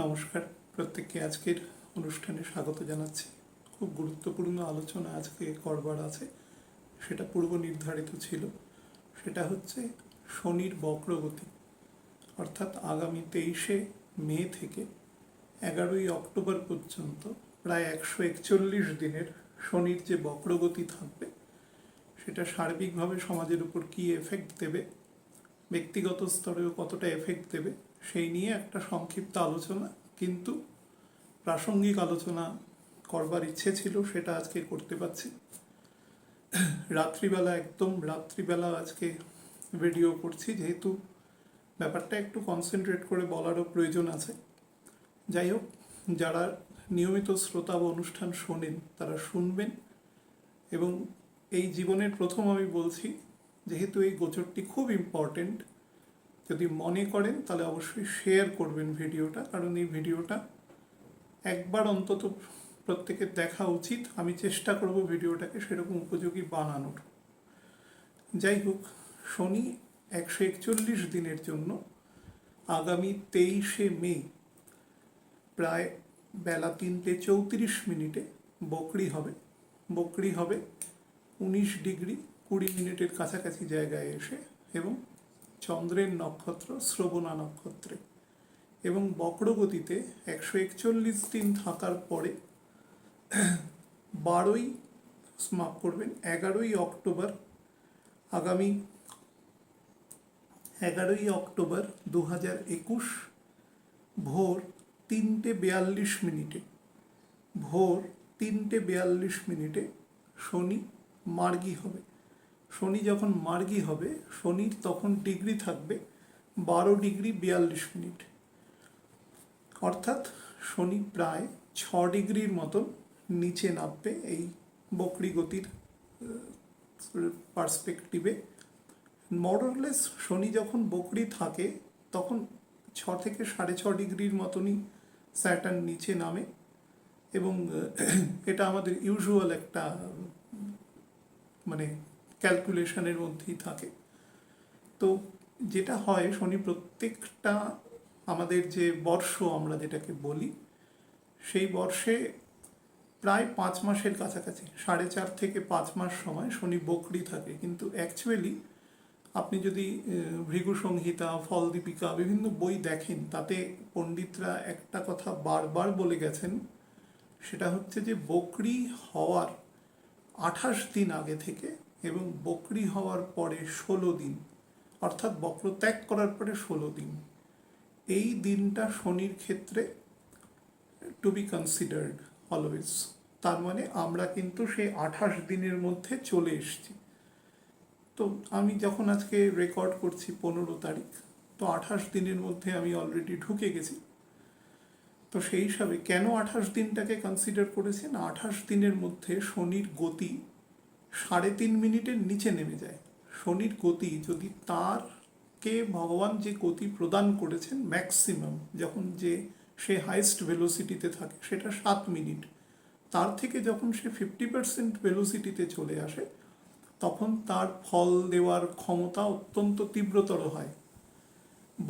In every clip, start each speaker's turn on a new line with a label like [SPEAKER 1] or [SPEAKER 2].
[SPEAKER 1] নমস্কার, প্রত্যেককে আজকের অনুষ্ঠানে স্বাগত জানাচ্ছি। খুব গুরুত্বপূর্ণ আলোচনা আজকে করবার আছে, সেটা পূর্ব নির্ধারিত ছিল। সেটা হচ্ছে শনির বক্রগতি, অর্থাৎ আগামী 23শে মে থেকে 11ই অক্টোবর পর্যন্ত প্রায় 141 দিনের শনির যে বক্রগতি থাকবে সেটা সার্বিকভাবে সমাজের উপর কী এফেক্ট দেবে, ব্যক্তিগত স্তরেও কতটা এফেক্ট দেবে, সেই নিয়ে একটা সংক্ষিপ্ত আলোচনা, কিন্তু প্রাসঙ্গিক আলোচনা করবার ইচ্ছে ছিল, সেটা আজকে করতে পারছি। একদম রাত্রিবেলা আজকে ভিডিও করছি, যেহেতু ব্যাপারটা একটু কনসেন্ট্রেট করে বলারও প্রয়োজন আছে। যাই হোক, যারা নিয়মিত শ্রোতা বা অনুষ্ঠান শোনেন তারা শুনবেন। এবং এই জীবনের প্রথম আমি বলছি, যেহেতু এই গোচরটি খুব ইম্পর্টেন্ট, যদি মনে করেন তাহলে অবশ্যই শেয়ার করবেন ভিডিওটা, কারণ এই ভিডিওটা একবার অন্তত প্রত্যেকের দেখা উচিত। আমি চেষ্টা করব ভিডিওটাকে সেরকম উপযোগী বানানোর। যাই হোক, শনি 141 দিনের জন্য আগামী 23শে মে প্রায় বেলা 3:34 বকরি হবে 19°20' কাছাকাছি জায়গায় এসে, এবং চন্দ্রের নক্ষত্র শ্রবণা নক্ষত্রে, এবং বক্রগতিতে 141 দিন থাকার পরে 11ই অক্টোবর আগামী 11ই অক্টোবর 2021 ভোর 3:42 শনি মার্গী হবে। শনি যখন মার্গী হবে, শনির তখন ডিগ্রি থাকবে 12°42, অর্থাৎ শনি প্রায় 6 ডিগ্রির মতন নিচে নামবে এই বক্রী গতির পার্সপেক্টিভে। মোরলেস শনি যখন বকরি থাকে তখন 6 থেকে 6.5 ডিগ্রির মতনই স্যাটার্ন নিচে নামে, এবং এটা আমাদের ইউজুয়াল একটা ক্যালকুলেশনের মধ্যেই থাকে। তো যেটা হয়, শনি প্রত্যেকটা আমাদের যে বর্ষ আমরা যেটাকে বলি, সেই বর্ষে প্রায় 5 মাসের কাছাকাছি, 4.5 থেকে 5 মাস সময় শনি বকরি থাকে। কিন্তু অ্যাকচুয়ালি আপনি যদি ভৃগু সংহিতা, ফলদীপিকা বিভিন্ন বই দেখেন, তাতে পণ্ডিতরা একটা কথা বারবার বলে গেছেন, সেটা হচ্ছে যে বকরি হওয়ার 28 দিন আগে থেকে এবং বকরি হওয়ার পরে 16 দিন, অর্থাৎ বক্র ত্যাগ করার পরে 16 দিন, এই দিনটা শনির ক্ষেত্রে টু বি কনসিডার্ড অলওয়েজ। তার মানে আমরা কিন্তু সেই 28 দিনের মধ্যে চলে এসেছি। তো আমি যখন আজকে রেকর্ড করছি 15 তারিখ, তো 28 দিনের মধ্যে আমি অলরেডি ঢুকে গেছি। তো সেই হিসাবে কেন 28 দিনটাকে কনসিডার করেছেন? 28 দিনের মধ্যে শনির গতি 3.5 মিনিটের নিচে নেমে যায়। শনির গতি যদি তারকে ভগবান যে গতি প্রদান করেছেন ম্যাক্সিমাম, যখন সে হাইয়েস্ট ভেলোসিটিতে থাকে, সেটা 7 মিনিট। তার থেকে যখন সে 50% ভেলোসিটিতে চলে আসে, তখন তার ফল দেওয়ার ক্ষমতা অত্যন্ত তীব্রতর হয়।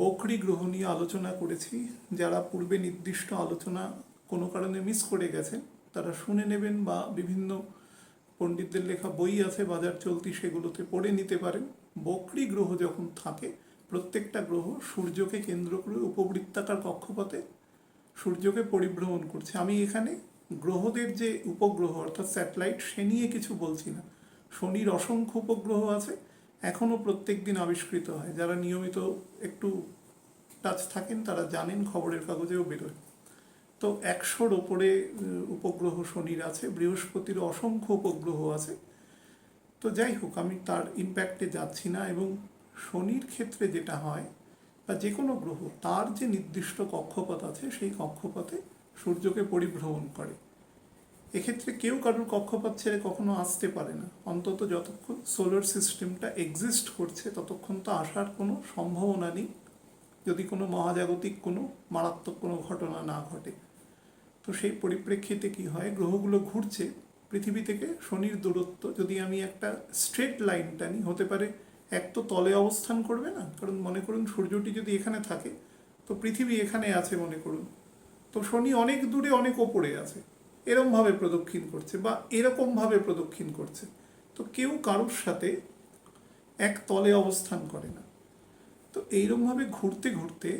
[SPEAKER 1] বকরি গ্রহ নিয়ে আলোচনা করেছি, যারা পূর্বে নির্দিষ্ট আলোচনা কোনো কারণে মিস করে গেছেন তারা শুনে নেবেন, বা বিভিন্ন পণ্ডিতদের লেখা বই আছে বাজার চলতি, সেগুলোতে পড়ে নিতে পারেন। বকরি গ্রহ যখন থাকে, প্রত্যেকটা গ্রহ সূর্যকে কেন্দ্র করে উপবৃত্তাকার কক্ষপথে সূর্যকে পরিভ্রমণ করছে। আমি এখানে গ্রহদের যে উপগ্রহ অর্থাৎ স্যাটেলাইট, সে নিয়ে কিছু বলছি না। শনির অসংখ্য উপগ্রহ আছে, এখনও প্রত্যেক দিন আবিষ্কৃত হয়। যারা নিয়মিত একটু টাচ থাকেন তারা জানেন, খবরের কাগজেও বেরোয়। তো 100-র ওপরে উপগ্রহ শনির আছে, বৃহস্পতির অসংখ্য উপগ্রহ আছে। তো যাই হোক, আমি তার ইম্প্যাক্টে যাচ্ছি না। এবং শনির ক্ষেত্রে যেটা হয়, বা যে কোনো গ্রহ, তার যে নির্দিষ্ট কক্ষপথ আছে, সেই কক্ষপথে সূর্যকে পরিভ্রমণ করে। এক্ষেত্রে কেউ কারোর কক্ষপথ ছেড়ে কখনো আসতে পারে না, অন্তত যতক্ষণ সোলার সিস্টেমটা এক্সিস্ট করছে ততক্ষণ তো আসার কোনো সম্ভাবনা নেই, যদি কোনো মহাজাগতিক কোনো মারাত্মক কোনো ঘটনা না ঘটে। তো সেই পরিপ্রেক্ষিতে কি হয়, গ্রহগুলো ঘুরছে পৃথিবী থেকে। শনির দূরত্ব যদি আমি একটা স্ট্রেট লাইন টানি, হতে পারে এক তো তলে অবস্থান করবে না, কারণ মনে করুন সূর্যটি যদি এখানে থাকে, তো পৃথিবী এখানে আছে মনে করুন, তো শনি অনেক দূরে অনেক ওপরে আছে, এরমভাবে প্রদক্ষিণ করছে বা এরকমভাবে প্রদক্ষিণ করছে। তো কেউ কারোর সাথে এক তলে অবস্থান করে না। তো এইরকমভাবে ঘুরতে ঘুরতে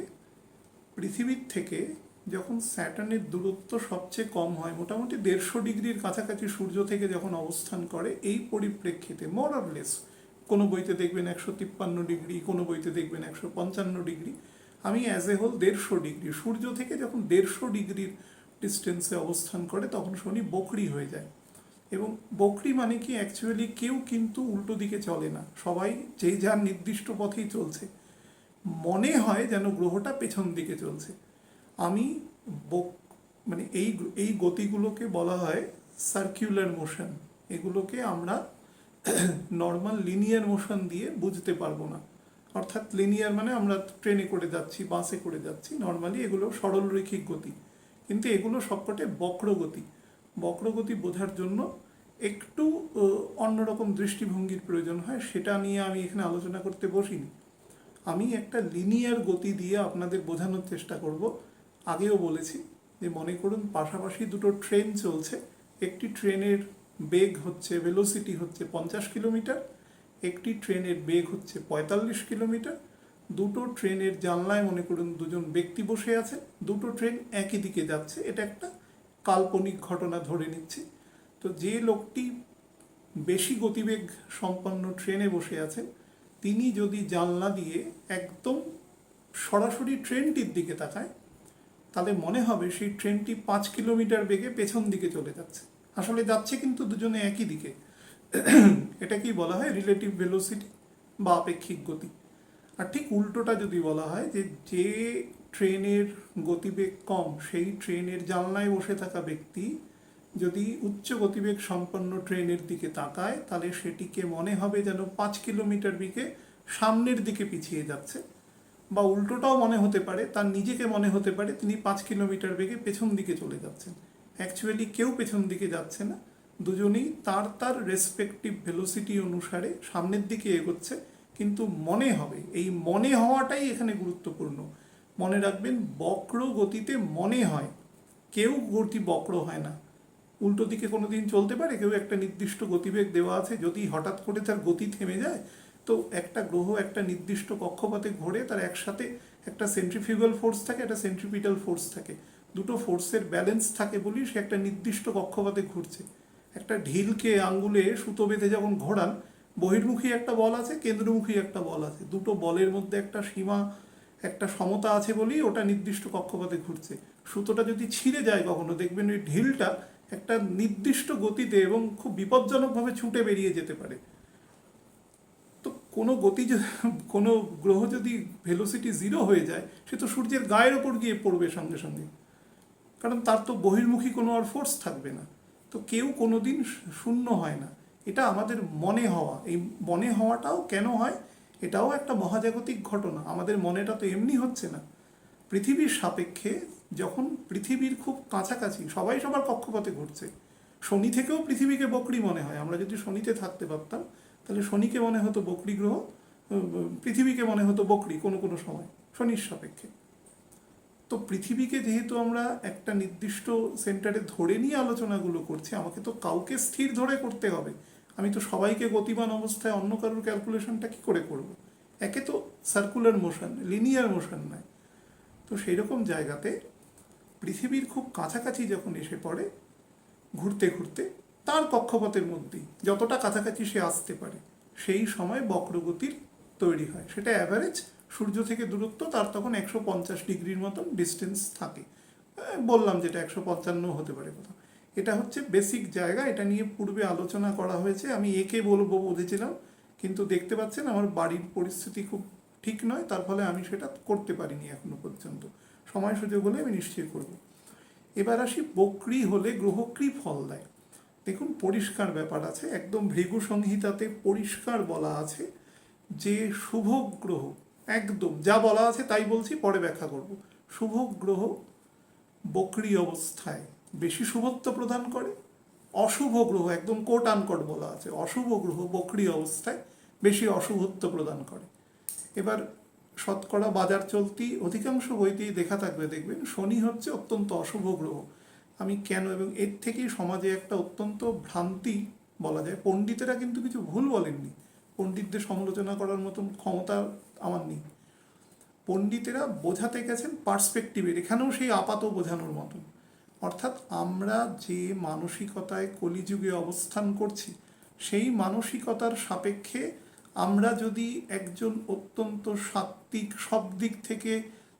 [SPEAKER 1] পৃথিবীর থেকে যখন স্যাটার্নের দূরত্ব সবচেয়ে কম হয়, মোটামুটি 150 ডিগ্রির কাছাকাছি সূর্য থেকে যখন অবস্থান করে, এই পরিপ্রেক্ষিতে মোর অর লেস কোনো বইতে দেখবেন 153 ডিগ্রি, কোনো বইতে দেখবেন 155 ডিগ্রি, আমি অ্যাজ এ হোল 150 ডিগ্রি, সূর্য থেকে যখন 150 ডিগ্রির ডিস্টেন্সে অবস্থান করে তখন শনি বকরি হয়ে যায়। এবং বকরি মানে কি, অ্যাকচুয়ালি কেউ কিন্তু উল্টো দিকে চলে না, সবাই যে যার নির্দিষ্ট পথেই চলছে। মনে হয় যেন গ্রহটা পেছন দিকে চলছে। আমি মানে এই গতিগুলোকে বলা হয় সার্কুলার মোশন। এগুলোকে আমরা নর্মাল লিনিয়ার মোশন দিয়ে বুঝতে পারবো না। অর্থাৎ লিনিয়ার মানে আমরা ট্রেনে করে যাচ্ছি, বাসে করে যাচ্ছি, নর্মালি এগুলো সরলরৈখিক গতি, কিন্তু এগুলো সবকটে বক্রগতি। বক্রগতি বোঝার জন্য একটু অন্যরকম দৃষ্টিভঙ্গির প্রয়োজন হয়, সেটা নিয়ে আমি এখানে আলোচনা করতে বসিনি। আমি একটা লিনিয়ার গতি দিয়ে আপনাদের বোঝানোর চেষ্টা করব। আগেও বলেছি যে মনে করুন পাশাপাশি দুটো ট্রেন চলছে, একটি ট্রেনের বেগ হচ্ছে, ভেলোসিটি হচ্ছে 50 কিলোমিটার, একটি ট্রেনের বেগ হচ্ছে 45 কিলোমিটার। দুটো ট্রেনের জানলায় মনে করুন দুজন ব্যক্তি বসে আছে, দুটো ট্রেন একই দিকে যাচ্ছে, এটা একটা কাল্পনিক ঘটনা ধরে নিচ্ছি। তো যে লোকটি বেশি গতিবেগ সম্পন্ন ট্রেনে বসে আছেন, তিনি যদি জানলা দিয়ে একদম সরাসরি ট্রেনটির দিকে তাকায়, তাহলে মনে হবে সেই ট্রেনটি 5 কিলোমিটার বেগে পেছন দিকে চলে যাচ্ছে। আসলে যাচ্ছে কিন্তু দুজনে একই দিকে। এটাকেই বলা হয় রিলেটিভ ভেলোসিটি বা আপেক্ষিক গতি। আর ঠিক উল্টোটা যদি বলা হয় যে ট্রেনের গতিবেগ কম, সেই ট্রেনের জানলায় বসে থাকা ব্যক্তি যদি উচ্চ গতিবেগ সম্পন্ন ট্রেনের দিকে তাকায়, তাহলে সেটিকে মনে হবে যেন 5 কিলোমিটার বেগে সামনের দিকে পিছিয়ে যাচ্ছে। বা উল্টোটাও মনে হতে পারে, তার নিজেকে মনে হতে পারে তিনি 5 কিলোমিটার বেগে পেছন দিকে চলে যাচ্ছেন। অ্যাকচুয়ালি কেউ পেছন দিকে যাচ্ছে না, দুজনেই তার তার রেসপেক্টিভ ভেলোসিটি অনুসারে সামনের দিকে এগোচ্ছে। কিন্তু মনে হবে, এই মনে হওয়াটাই এখানে গুরুত্বপূর্ণ। মনে রাখবেন, বক্র গতিতে মনে হয়, কেউ গতি বক্র হয় না। উল্টো দিকে কোনোদিন চলতে পারে কেউ? একটা নির্দিষ্ট গতিবেগ দেওয়া আছে, যদি হঠাৎ করে তার গতি থেমে যায়, তো একটা গ্রহ একটা নির্দিষ্ট কক্ষপথে ঘোরে, তার একসাথে একটা সেন্ট্রিফিউগাল ফোর্স থাকে, একটা সেন্ট্রিপিটাল ফোর্স থাকে, দুটো ফোর্সের ব্যালেন্স থাকে বলেই সে একটা নির্দিষ্ট কক্ষপথে ঘুরছে। একটা ঢিলকে আঙ্গুলে সুতো বেঁধে যখন ঘোরান, বহির্মুখী একটা বল আছে, কেন্দ্রমুখী একটা বল আছে, দুটো বলের মধ্যে একটা সীমা, একটা সমতা আছে বলেই ওটা নির্দিষ্ট কক্ষপথে ঘুরছে। সুতোটা যদি ছিঁড়ে যায় কখনো, দেখবেন ওই ঢিলটা একটা নির্দিষ্ট গতিতে এবং খুব বিপজ্জনকভাবে ছুটে বেরিয়ে যেতে পারে। তো কোনো কোনো গ্রহ যদি ভেলোসিটি 0 হয়ে যায়, সে তো সূর্যের গায়ের ওপর গিয়ে পড়বে সঙ্গে সঙ্গে, কারণ তার তো বহির্মুখী কোনো আর ফোর্স থাকবে না। তো কেউ কোনো দিন শূন্য হয় না, এটা আমাদের মনে হওয়া। এই মনে হওয়াটাও কেন হয়, এটাও একটা মহাজাগতিক ঘটনা। আমাদের মনেটা তো এমনি হচ্ছে না। পৃথিবীর সাপেক্ষে যখন পৃথিবীর খুব কাছাকাছি, সবাই সবার কক্ষপথে ঘুরছে, শনি থেকেও পৃথিবীকে বকরি মনে হয়। আমরা যদি শনিতে থাকতে পারতাম, তাহলে শনিকে মনে হতো বকরি গ্রহ, পৃথিবীকে মনে হতো বকরি কোনো কোনো সময় শনির সাপেক্ষে। তো পৃথিবীকে যেহেতু আমরা একটা নির্দিষ্ট সেন্টারে ধরে নিয়ে আলোচনাগুলো করছি, আমাকে তো কাউকে স্থির ধরে করতে হবে। আমি তো সবাইকে গতিমান অবস্থায় অন্য কারোর ক্যালকুলেশনটা কী করে করব? একে তো সার্কুলার মোশন, লিনিয়ার মোশন নয়। তো সেই রকম জায়গাতে পৃথিবীর খুব কাছাকাছি যখন এসে পড়ে, ঘুরতে ঘুরতে তার কক্ষপথের মধ্যেই যতটা কাছাকাছি সে আসতে পারে, সেই সময় বক্রগতির তৈরি হয়। সেটা অ্যাভারেজ সূর্য থেকে দূরত্ব, তার তখন 150 ডিগ্রির মতন ডিস্টেন্স থাকে। বললাম যেটা 155 হতে পারে কোথাও। এটা হচ্ছে বেসিক জায়গা, এটা নিয়ে পূর্বে আলোচনা করা হয়েছে। আমি একে বলবো বুঝেছিলাম, কিন্তু দেখতে পাচ্ছেন আমার বাড়ির পরিস্থিতি খুব ঠিক নয়, তার ফলে আমি সেটা করতে পারিনি এখনো পর্যন্ত। সময় সুযোগ হলে আমি নিশ্চয়ই করব। এবার আসি, বক্রি হলে গ্রহ কী ফল দেয়। দেখুন, পরিষ্কার ব্যাপার আছে, একদম ভৃগু সংহিতাতে পরিষ্কার বলা আছে যে শুভ গ্রহ, একদম যা বলা আছে তাই বলছি, পরে ব্যাখ্যা করব। শুভ গ্রহ বক্রি অবস্থায় বেশি শুভত্ব প্রদান করে, অশুভ গ্রহ, একদম কোট আনকোট বলা আছে, অশুভ গ্রহ বক্রি অবস্থায় বেশি অশুভত্ব প্রদান করে। এবার শতকরা বাজার চলতি অধিকাংশ বইতেই দেখা থাকবে, দেখবেন শনি হচ্ছে অত্যন্ত অশুভ গ্রহ। আমি কেন, এবং এর থেকেই সমাজে একটা অত্যন্ত ভ্রান্তি বলা যায়। পণ্ডিতেরা কিন্তু কিছু ভুল বলেননি, পণ্ডিতদের সমালোচনা করার মতন ক্ষমতা আমার নেই। পণ্ডিতেরা বোঝাতে গেছেন পার্সপেক্টিভের, এখানেও সেই আপাত বোঝানোর মতন। অর্থাৎ আমরা যে মানসিকতায় কলিযুগে অবস্থান করছি, সেই মানসিকতার সাপেক্ষে আমরা যদি একজন অত্যন্ত সাত্ত্বিক, সব দিক থেকে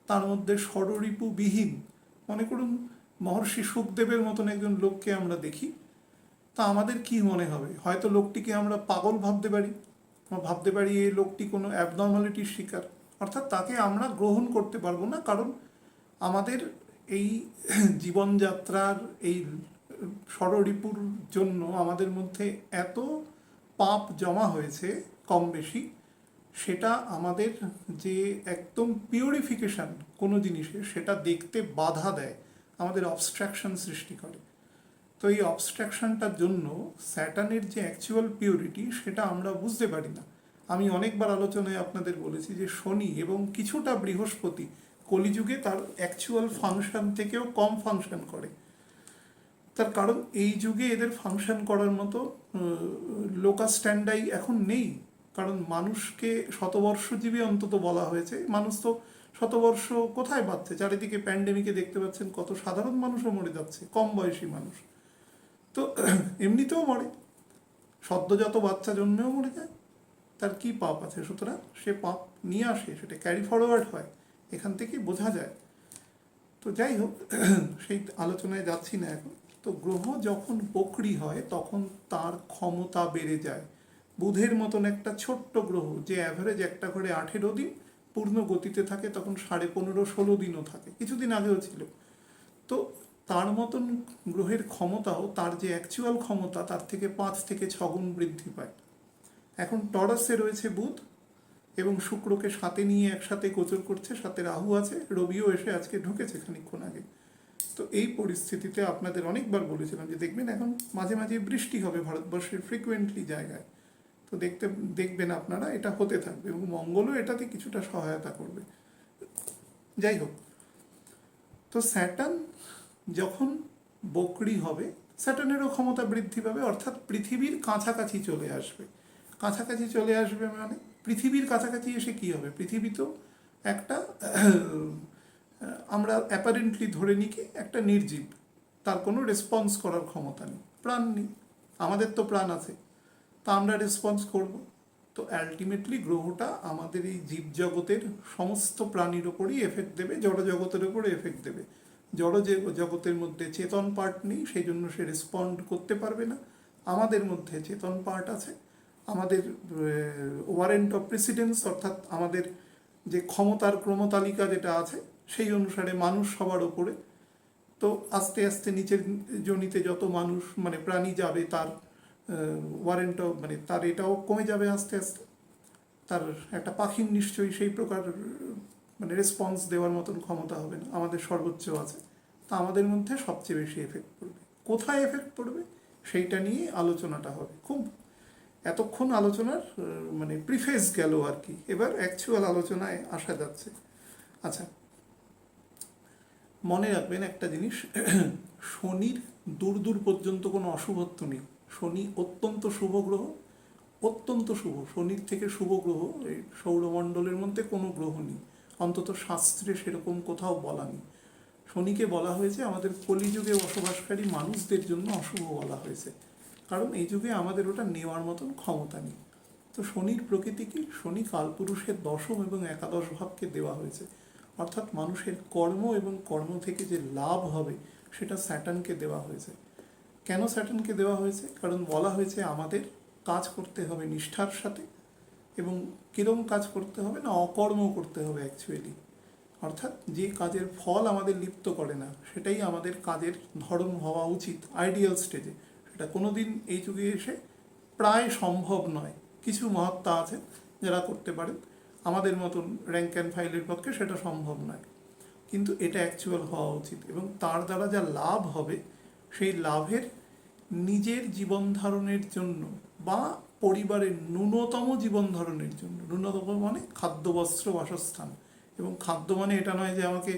[SPEAKER 1] তার মধ্যে ষড়রিপুবিহীন, মনে করুন মহর্ষি সুখদেবের মতন একজন লোককে আমরা দেখি, তা আমাদের কি মনে হবে? হয়তো লোকটিকে আমরা পাগল ভাবতে পারি, আমরা ভাবতে পারি এই লোকটি কোনো অ্যাবনর্মালিটির শিকার, অর্থাৎ তাকে আমরা গ্রহণ করতে পারবো না। কারণ আমাদের এই জীবনযাত্রার এই ষড়রিপুর জন্য আমাদের মধ্যে এত পাপ জমা হয়েছে কম বেশি, সেটা আমাদের যে একদম পিউরিফিকেশন কোনো জিনিসের, সেটা দেখতে বাধা দেয়, আমাদের অবস্ট্রাকশন সৃষ্টি করে। তো এই অবস্ট্রাকশনটার জন্য স্যাটার্নের যে অ্যাকচুয়াল পিউরিটি, সেটা আমরা বুঝতে পারি না। আমি অনেকবার আলোচনায় আপনাদের বলেছি যে শনি এবং কিছুটা বৃহস্পতি কলিযুগে তার অ্যাকচুয়াল ফাংশন থেকেও কম ফাংশন করে। তার কারণ এই যুগে এদের ফাংশন করার মতো লোকাস স্ট্যান্ডাই এখন নেই। কারণ মানুষকে শতবর্ষজীবী অন্তত বলা হয়েছে, মানুষ তো শতবর্ষ কোথায় পাচ্ছে? চারিদিকে প্যান্ডেমিকে দেখতে পাচ্ছেন, কত সাধারণ মানুষও মরে যাচ্ছে, কম বয়সী মানুষ তো এমনিতেও মরে, সদ্যজাত বাচ্চা জন্মেও মরে যায়, তার কি পাপ আছে? সুতরাং সে পাপ নিয়ে আসে, সেটা ক্যারি ফরওয়ার্ড হয়, এখান থেকেই বোঝা যায়। তো যাই হোক, সেই আলোচনায় যাচ্ছি না এখন। তো গ্রহ যখন বক্রী হয় তখন তার ক্ষমতা বেড়ে যায়। বুধের মতন একটা ছোট্ট গ্রহ, যে অ্যাভারেজ একটা ঘরে 18 দিন পূর্ণ গতিতে থাকে, তখন 15.5-16 দিনও থাকে, কিছুদিন আগেও ছিল। তো তার মতন গ্রহের ক্ষমতাও, তার যে অ্যাকচুয়াল ক্ষমতা, তার থেকে 5 থেকে 6 গুণ বৃদ্ধি পায়। এখন টরাসে রয়েছে বুধ, এবং শুক্রকে সাথে নিয়ে একসাথে গোচর করছে, সাথে রাহু আছে, রবিও এসে আজকে ঢুকেছে খানিকক্ষণ আগে। তো এই পরিস্থিতিতে আপনাদের অনেকবার বলেছিলাম যে দেখবেন এখন মাঝে মাঝে বৃষ্টি হবে ভারতবর্ষের ফ্রিকুয়েন্টলি জায়গায়, তো দেখবেন আপনারা এটা হতে থাকবে, এবং মঙ্গলও এটাতে কিছুটা সহায়তা করবে। যাই হোক, তো স্যাটার্ন যখন বক্রী হবে, স্যাটার্নেরও ক্ষমতা বৃদ্ধি পাবে, অর্থাৎ পৃথিবীর কাছাকাছি চলে আসবে। কাছাকাছি চলে আসবে মানে পৃথিবীর কাছাকাছি এসে কি হবে? পৃথিবী তো একটা আমরা অ্যাপারেন্টলি ধরে নিই কি একটা নির্জীব, তার কোনো রেসপন্স করার ক্ষমতা নেই, প্রাণ নেই। আমাদের তো প্রাণ আছে, তা আমরা রেসপন্স করব। তো আলটিমেটলি গ্রহটা আমাদের এই জীবজগতের সমস্ত প্রাণীর ওপরই এফেক্ট দেবে, জড়জগতের ওপর এফেক্ট দেবে। জগতের মধ্যে চেতন পার্ট নেই, সেই জন্য সে রেসপন্ড করতে পারবে না। আমাদের মধ্যে চেতন পার্ট আছে, আমাদের ওয়ারেন্ট অফ প্রেসিডেন্স, অর্থাৎ আমাদের যে ক্ষমতার ক্রমতালিকা যেটা আছে, সেই অনুসারে মানুষ সবার ওপরে। তো আস্তে আস্তে নিচের জনিতে যত মানুষ মানে প্রাণী যাবে, তার ওয়ারেন্টও মানে তার এটাও কমে যাবে আস্তে আস্তে। তার একটা পাখির নিশ্চয়ই সেই প্রকার মানে রেসপন্স দেওয়ার মতন ক্ষমতা হবে না, আমাদের সর্বোচ্চ আছে। তা আমাদের মধ্যে সবচেয়ে বেশি এফেক্ট পড়বে। কোথায় এফেক্ট পড়বে সেইটা নিয়ে আলোচনাটা হবে। খুব এতক্ষণ আলোচনার মানে প্রিফেস গেল আর কি, এবার অ্যাকচুয়াল আলোচনায় আসা যাচ্ছে। আচ্ছা, মনে রাখবেন একটা জিনিস, শনির দূর দূর পর্যন্ত কোনো অশুভত্ব নেই। শনি অত্যন্ত শুভ গ্রহ, অত্যন্ত শুভ। শনির থেকে শুভ গ্রহ এই সৌরমণ্ডলের মধ্যে কোনো গ্রহ নেই, অন্তত শাস্ত্রে সেরকম কোথাও বলা নেই। শনিকে বলা হয়েছে আমাদের কলিযুগে বসবাসকারী মানুষদের জন্য অশুভ বলা হয়েছে, কারণ এই যুগে আমাদের ওটা নেওয়ার মতন ক্ষমতা নেই। তো শনির প্রকৃতি কি? শনি কালপুরুষের দশম এবং একাদশ ভাবকে দেওয়া হয়েছে, অর্থাৎ মানুষের কর্ম এবং কর্ম থেকে যে লাভ হবে সেটা স্যাটার্নকে দেওয়া হয়েছে। কেন স্যাটার্নকে দেওয়া হয়েছে? কারণ বলা হয়েছে আমাদের কাজ করতে হবে নিষ্ঠার সাথে, এবং কীরকম কাজ করতে হবে না, অকর্ম করতে হবে অ্যাকচুয়ালি। অর্থাৎ যে কাজের ফল আমাদের লিপ্ত করে না, সেটাই আমাদের কাজের ধর্ম হওয়া উচিত আইডিয়াল স্টেজে। সেটা কোনো দিন এই যুগে এসে প্রায় সম্ভব নয়। কিছু মহাত্মা আছেন যারা করতে পারেন, আমাদের মতন র্যাঙ্ক অ্যান্ড ফাইলের পক্ষে সেটা সম্ভব নয়, কিন্তু এটা অ্যাকচুয়াল হওয়া উচিত। এবং তার দ্বারা যা লাভ হবে, সেই লাভের নিজের জীবন ধারণের জন্য বা পরিবারের ন্যূনতম জীবন ধারণের জন্য, ন্যূনতম মানে খাদ্য বস্ত্র বাসস্থান, এবং খাদ্য মানে এটা নয় যে আমাকে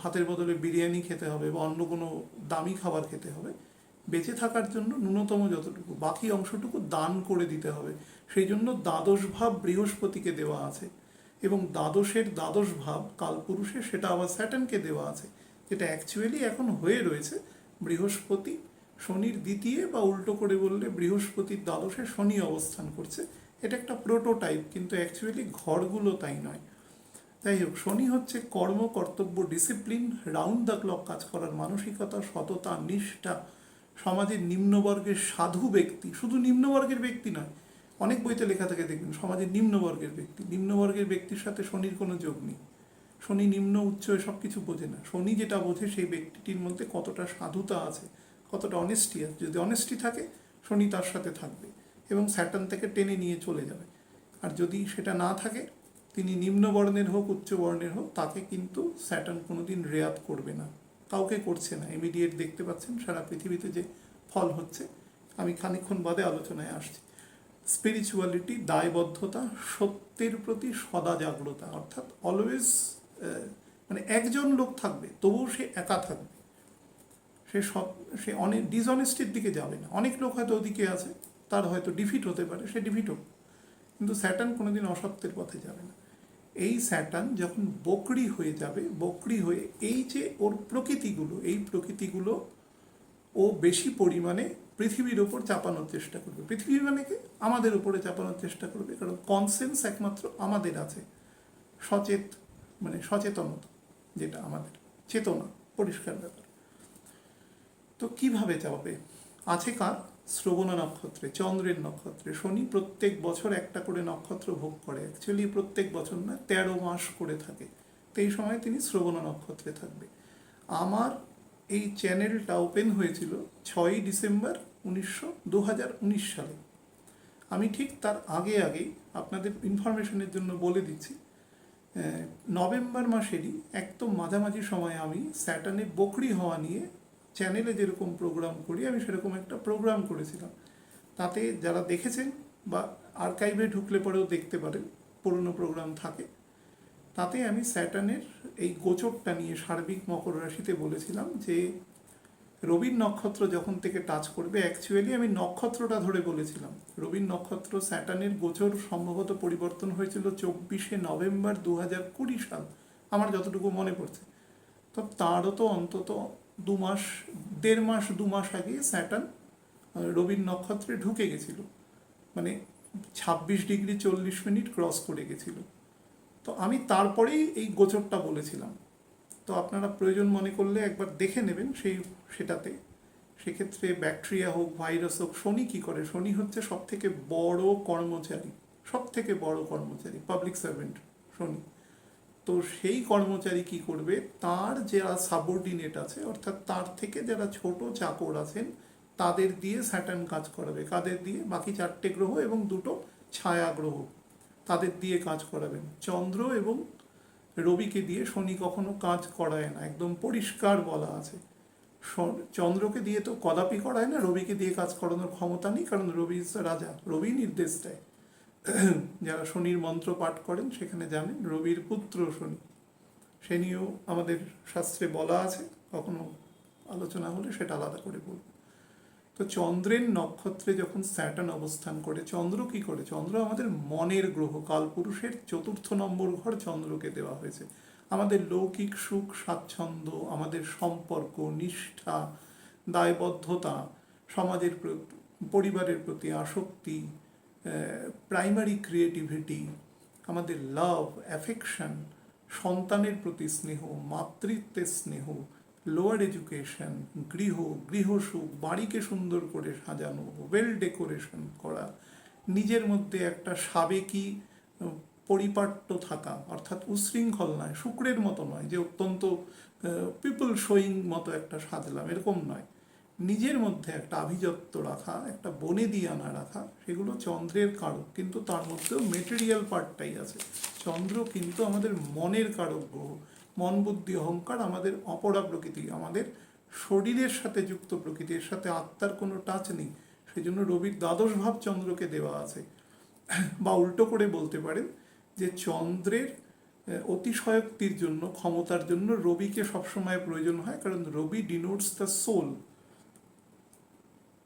[SPEAKER 1] ভাতের বদলে বিরিয়ানি খেতে হবে বা অন্য কোনো দামি খাবার খেতে হবে। বেঁচে থাকার জন্য ন্যূনতম যতটুকু, বাকি অংশটুকু দান করে দিতে হবে। সেই জন্য দ্বাদশ ভাব বৃহস্পতিকে দেওয়া আছে, এবং দ্বাদশ ভাব কালপুরুষে সেটা আবার স্যাটার্নকে দেওয়া আছে, যেটা অ্যাকচুয়ালি এখন হয়ে রয়েছে বৃহস্পতি শনির দ্বিতীয়, বা উল্টো করে বললে বৃহস্পতির দ্বাদশে শনি অবস্থান করছে। এটা একটা প্রোটোটাইপ, কিন্তু অ্যাকচুয়ালি ঘরগুলো তাই নয়। যাই হোক, শনি হচ্ছে কর্ম, কর্তব্য, ডিসিপ্লিন, রাউন্ড দ্য ক্লক কাজ করার মানসিকতা, সততা, নিষ্ঠা, সমাজের নিম্নবর্গের সাধু ব্যক্তি, শুধু নিম্নবর্গের ব্যক্তি নয়, অনেক বইতে লেখা থাকে দেখবেন সমাজের নিম্নবর্গের ব্যক্তি। নিম্নবর্গের ব্যক্তির সাথে শনির কোনো যোগ নেই। শনি নিম্ন উচ্চ এসব কিছু বোঝে না। শনি যেটা বোঝে সেই ব্যক্তিটির মধ্যে কতটা সাধুতা আছে, কতটা অনেস্টি আছে। যদি অনেস্টি থাকে, শনি তার সাথে থাকবে এবং স্যাটার্ন থেকে টেনে নিয়ে চলে যাবে। আর যদি সেটা না থাকে, তিনি নিম্নবর্ণের হোক উচ্চ বর্ণের হোক, তাকে কিন্তু স্যাটার্ন কোনোদিন রেয়াত করবে না, কাউকে করছে না। ইমিডিয়েট দেখতে পাচ্ছেন সারা পৃথিবীতে যে ফল হচ্ছে। আমি খানিকক্ষণ বাদে আলোচনায় আসছি। স্পিরিচুয়ালিটি, দায়বদ্ধতা, সত্যের প্রতি সদা জাগ্রতা, অর্থাৎ অলওয়েজ, মানে একজন লোক থাকবে তবুও সে একা থাকবে, সে অনেক ডিসঅনেস্টির দিকে যাবে না। অনেক লোক হয়তো ওদিকে আছে, তার হয়তো ডিফিট হতে পারে, সে ডিফিট হোক, কিন্তু স্যাটার্ন কোনোদিন অসত্যের পথে যাবে না। এই স্যাটার্ন যখন বকরি হয়ে যাবে, বকরি হয়ে এই যে ওর প্রকৃতিগুলো ও বেশি পরিমাণে পৃথিবীর ওপর চাপানোর চেষ্টা করবে। পৃথিবী মানে কি, আমাদের উপরে চাপানোর চেষ্টা করবে, কারণ কনসেন্স একমাত্র আমাদের আছে। মানে সচেতনতা, যেটা আমাদের চেতনা, পরিষ্কার ব্যাপার। তো কিভাবে চাপাবে? আছে কার? শ্রবণা নক্ষত্রে, চন্দ্রের নক্ষত্রে। শনি প্রত্যেক বছর একটা করে নক্ষত্র ভোগ করে, অ্যাকচুয়ালি প্রত্যেক বছর না, 13 মাস করে থাকে। তো এই সময় তিনি শ্রবণা নক্ষত্রে থাকবে। আমার এই চ্যানেলটা ওপেন হয়েছিল 6ই ডিসেম্বর 2019 সালে। আমি ঠিক তার আগেই আপনাদের ইনফরমেশনের জন্য বলে দিচ্ছি, নভেম্বর মাসেরই একদম মাঝামাঝি সময়ে আমি স্যাটার্নের বকরি হওয়া নিয়ে চ্যানেলে যেরকম প্রোগ্রাম করি, আমি সেরকম একটা প্রোগ্রাম করেছিলাম। তাতে যারা দেখেছেন বা আর্কাইভে ঢুকলে পরেও দেখতে পারেন, পুরনো প্রোগ্রাম থাকে। তাতে আমি স্যাটার্নের এই গোচরটা নিয়ে সার্বিক মকর রাশিতে বলেছিলাম যে রবির নক্ষত্র যখন থেকে টাচ করবে, অ্যাকচুয়ালি আমি নক্ষত্রটা ধরে বলেছিলাম। রবির নক্ষত্র স্যাটার্নের গোচর সম্ভবত পরিবর্তন হয়েছিল 24শে নভেম্বর 2020 সাল, আমার যতটুকু মনে পড়ছে। তো তারও তো অন্তত 1.5 মাস আগে স্যাটার্ন রবির নক্ষত্রে ঢুকে গেছিল, মানে 26°40' ক্রস করে গেছিল। তো আমি তারপরেই এই গোচরটা বলেছিলাম। তো আপনারা প্রয়োজন মনে করলে একবার দেখে নেবেন সেটাতে। সেক্ষেত্রে ব্যাকটেরিয়া হোক, ভাইরাস হোক, শনি কী করে? শনি হচ্ছে সবথেকে বড় কর্মচারী, পাবলিক সার্ভেন্ট শনি। তো সেই কর্মচারী কি করবে? তার যারা সাবঅর্ডিনেট আছে, অর্থাৎ তার থেকে যারা ছোট চাকর আছেন, তাদের দিয়ে স্যাটার্ন কাজ করাবে। কাদের দিয়ে? বাকি 4টে গ্রহ এবং 2টো ছায়া গ্রহ, তাদের দিয়ে কাজ করাবেন। চন্দ্র এবং রবিকে দিয়ে শনি কখনো কাজ করায় না, একদম পরিষ্কার বলা আছে। চন্দ্রকে দিয়ে তো কদাপি করায় না, রবিকে দিয়ে কাজ করানোর ক্ষমতা নেই, কারণ রবি রাজা, রবি নির্দেশ দেয়। যারা শনির মন্ত্র পাঠ করেন সেখানে জানেন রবির পুত্র শনি, সে নিয়েও আমাদের শাস্ত্রে বলা আছে, কখনো আলোচনা হলে সেটা আলাদা করে বলব। তো চন্দ্রের নক্ষত্রে যখন স্যাটার্ন অবস্থান করে, চন্দ্র কি করে? চন্দ্র আমাদের মনের গ্রহ, কালপুরুষের 4র্থ নম্বর ঘর চন্দ্রকে দেওয়া হয়েছে। আমাদের লৌকিক সুখ স্বাচ্ছন্দ্য, আমাদের সম্পর্ক, নিষ্ঠা, দায়বদ্ধতা, সমাজের পরিবারের প্রতি আসক্তি, প্রাইমারি ক্রিয়েটিভিটি, আমাদের লাভ, অ্যাফেকশন, সন্তানের প্রতি স্নেহ, মাতৃত্বের স্নেহ, লোয়ার এডুকেশন, গৃহসুখ, বাড়িকে সুন্দর করে সাজানো, ওয়েল ডেকোরেশন করা, নিজের মধ্যে একটা সাবেকি পরিপাট্য থাকা, অর্থাৎ উশৃঙ্খল নয়, শুক্রের মতো নয় যে অত্যন্ত পিপল শোয়িং মতো একটা সাজলাম, এরকম নয়। নিজের মধ্যে একটা আভিজাত্য রাখা, একটা বনে দিয়ে আনা রাখা, সেগুলো চন্দ্রের কারক। কিন্তু তার মধ্যেও মেটেরিয়াল পার্টটাই আছে। চন্দ্র কিন্তু আমাদের মনের কারক গ্রহ। মন, বুদ্ধি, অহংকার আমাদের অপরা প্রকৃতি, আমাদের শরীরের সাথে যুক্ত প্রকৃতি, এর সাথে আত্মার কোনো টাচ নেই। সেই জন্য রবির দ্বাদশ ভাব চন্দ্রকে দেওয়া আছে। বা উল্টো করে বলতে পারেন যে চন্দ্রের অতিশয়োক্তির জন্য, ক্ষমতার জন্য রবিকে সবসময় প্রয়োজন হয়, কারণ রবি ডিনোটস দ্য সোল।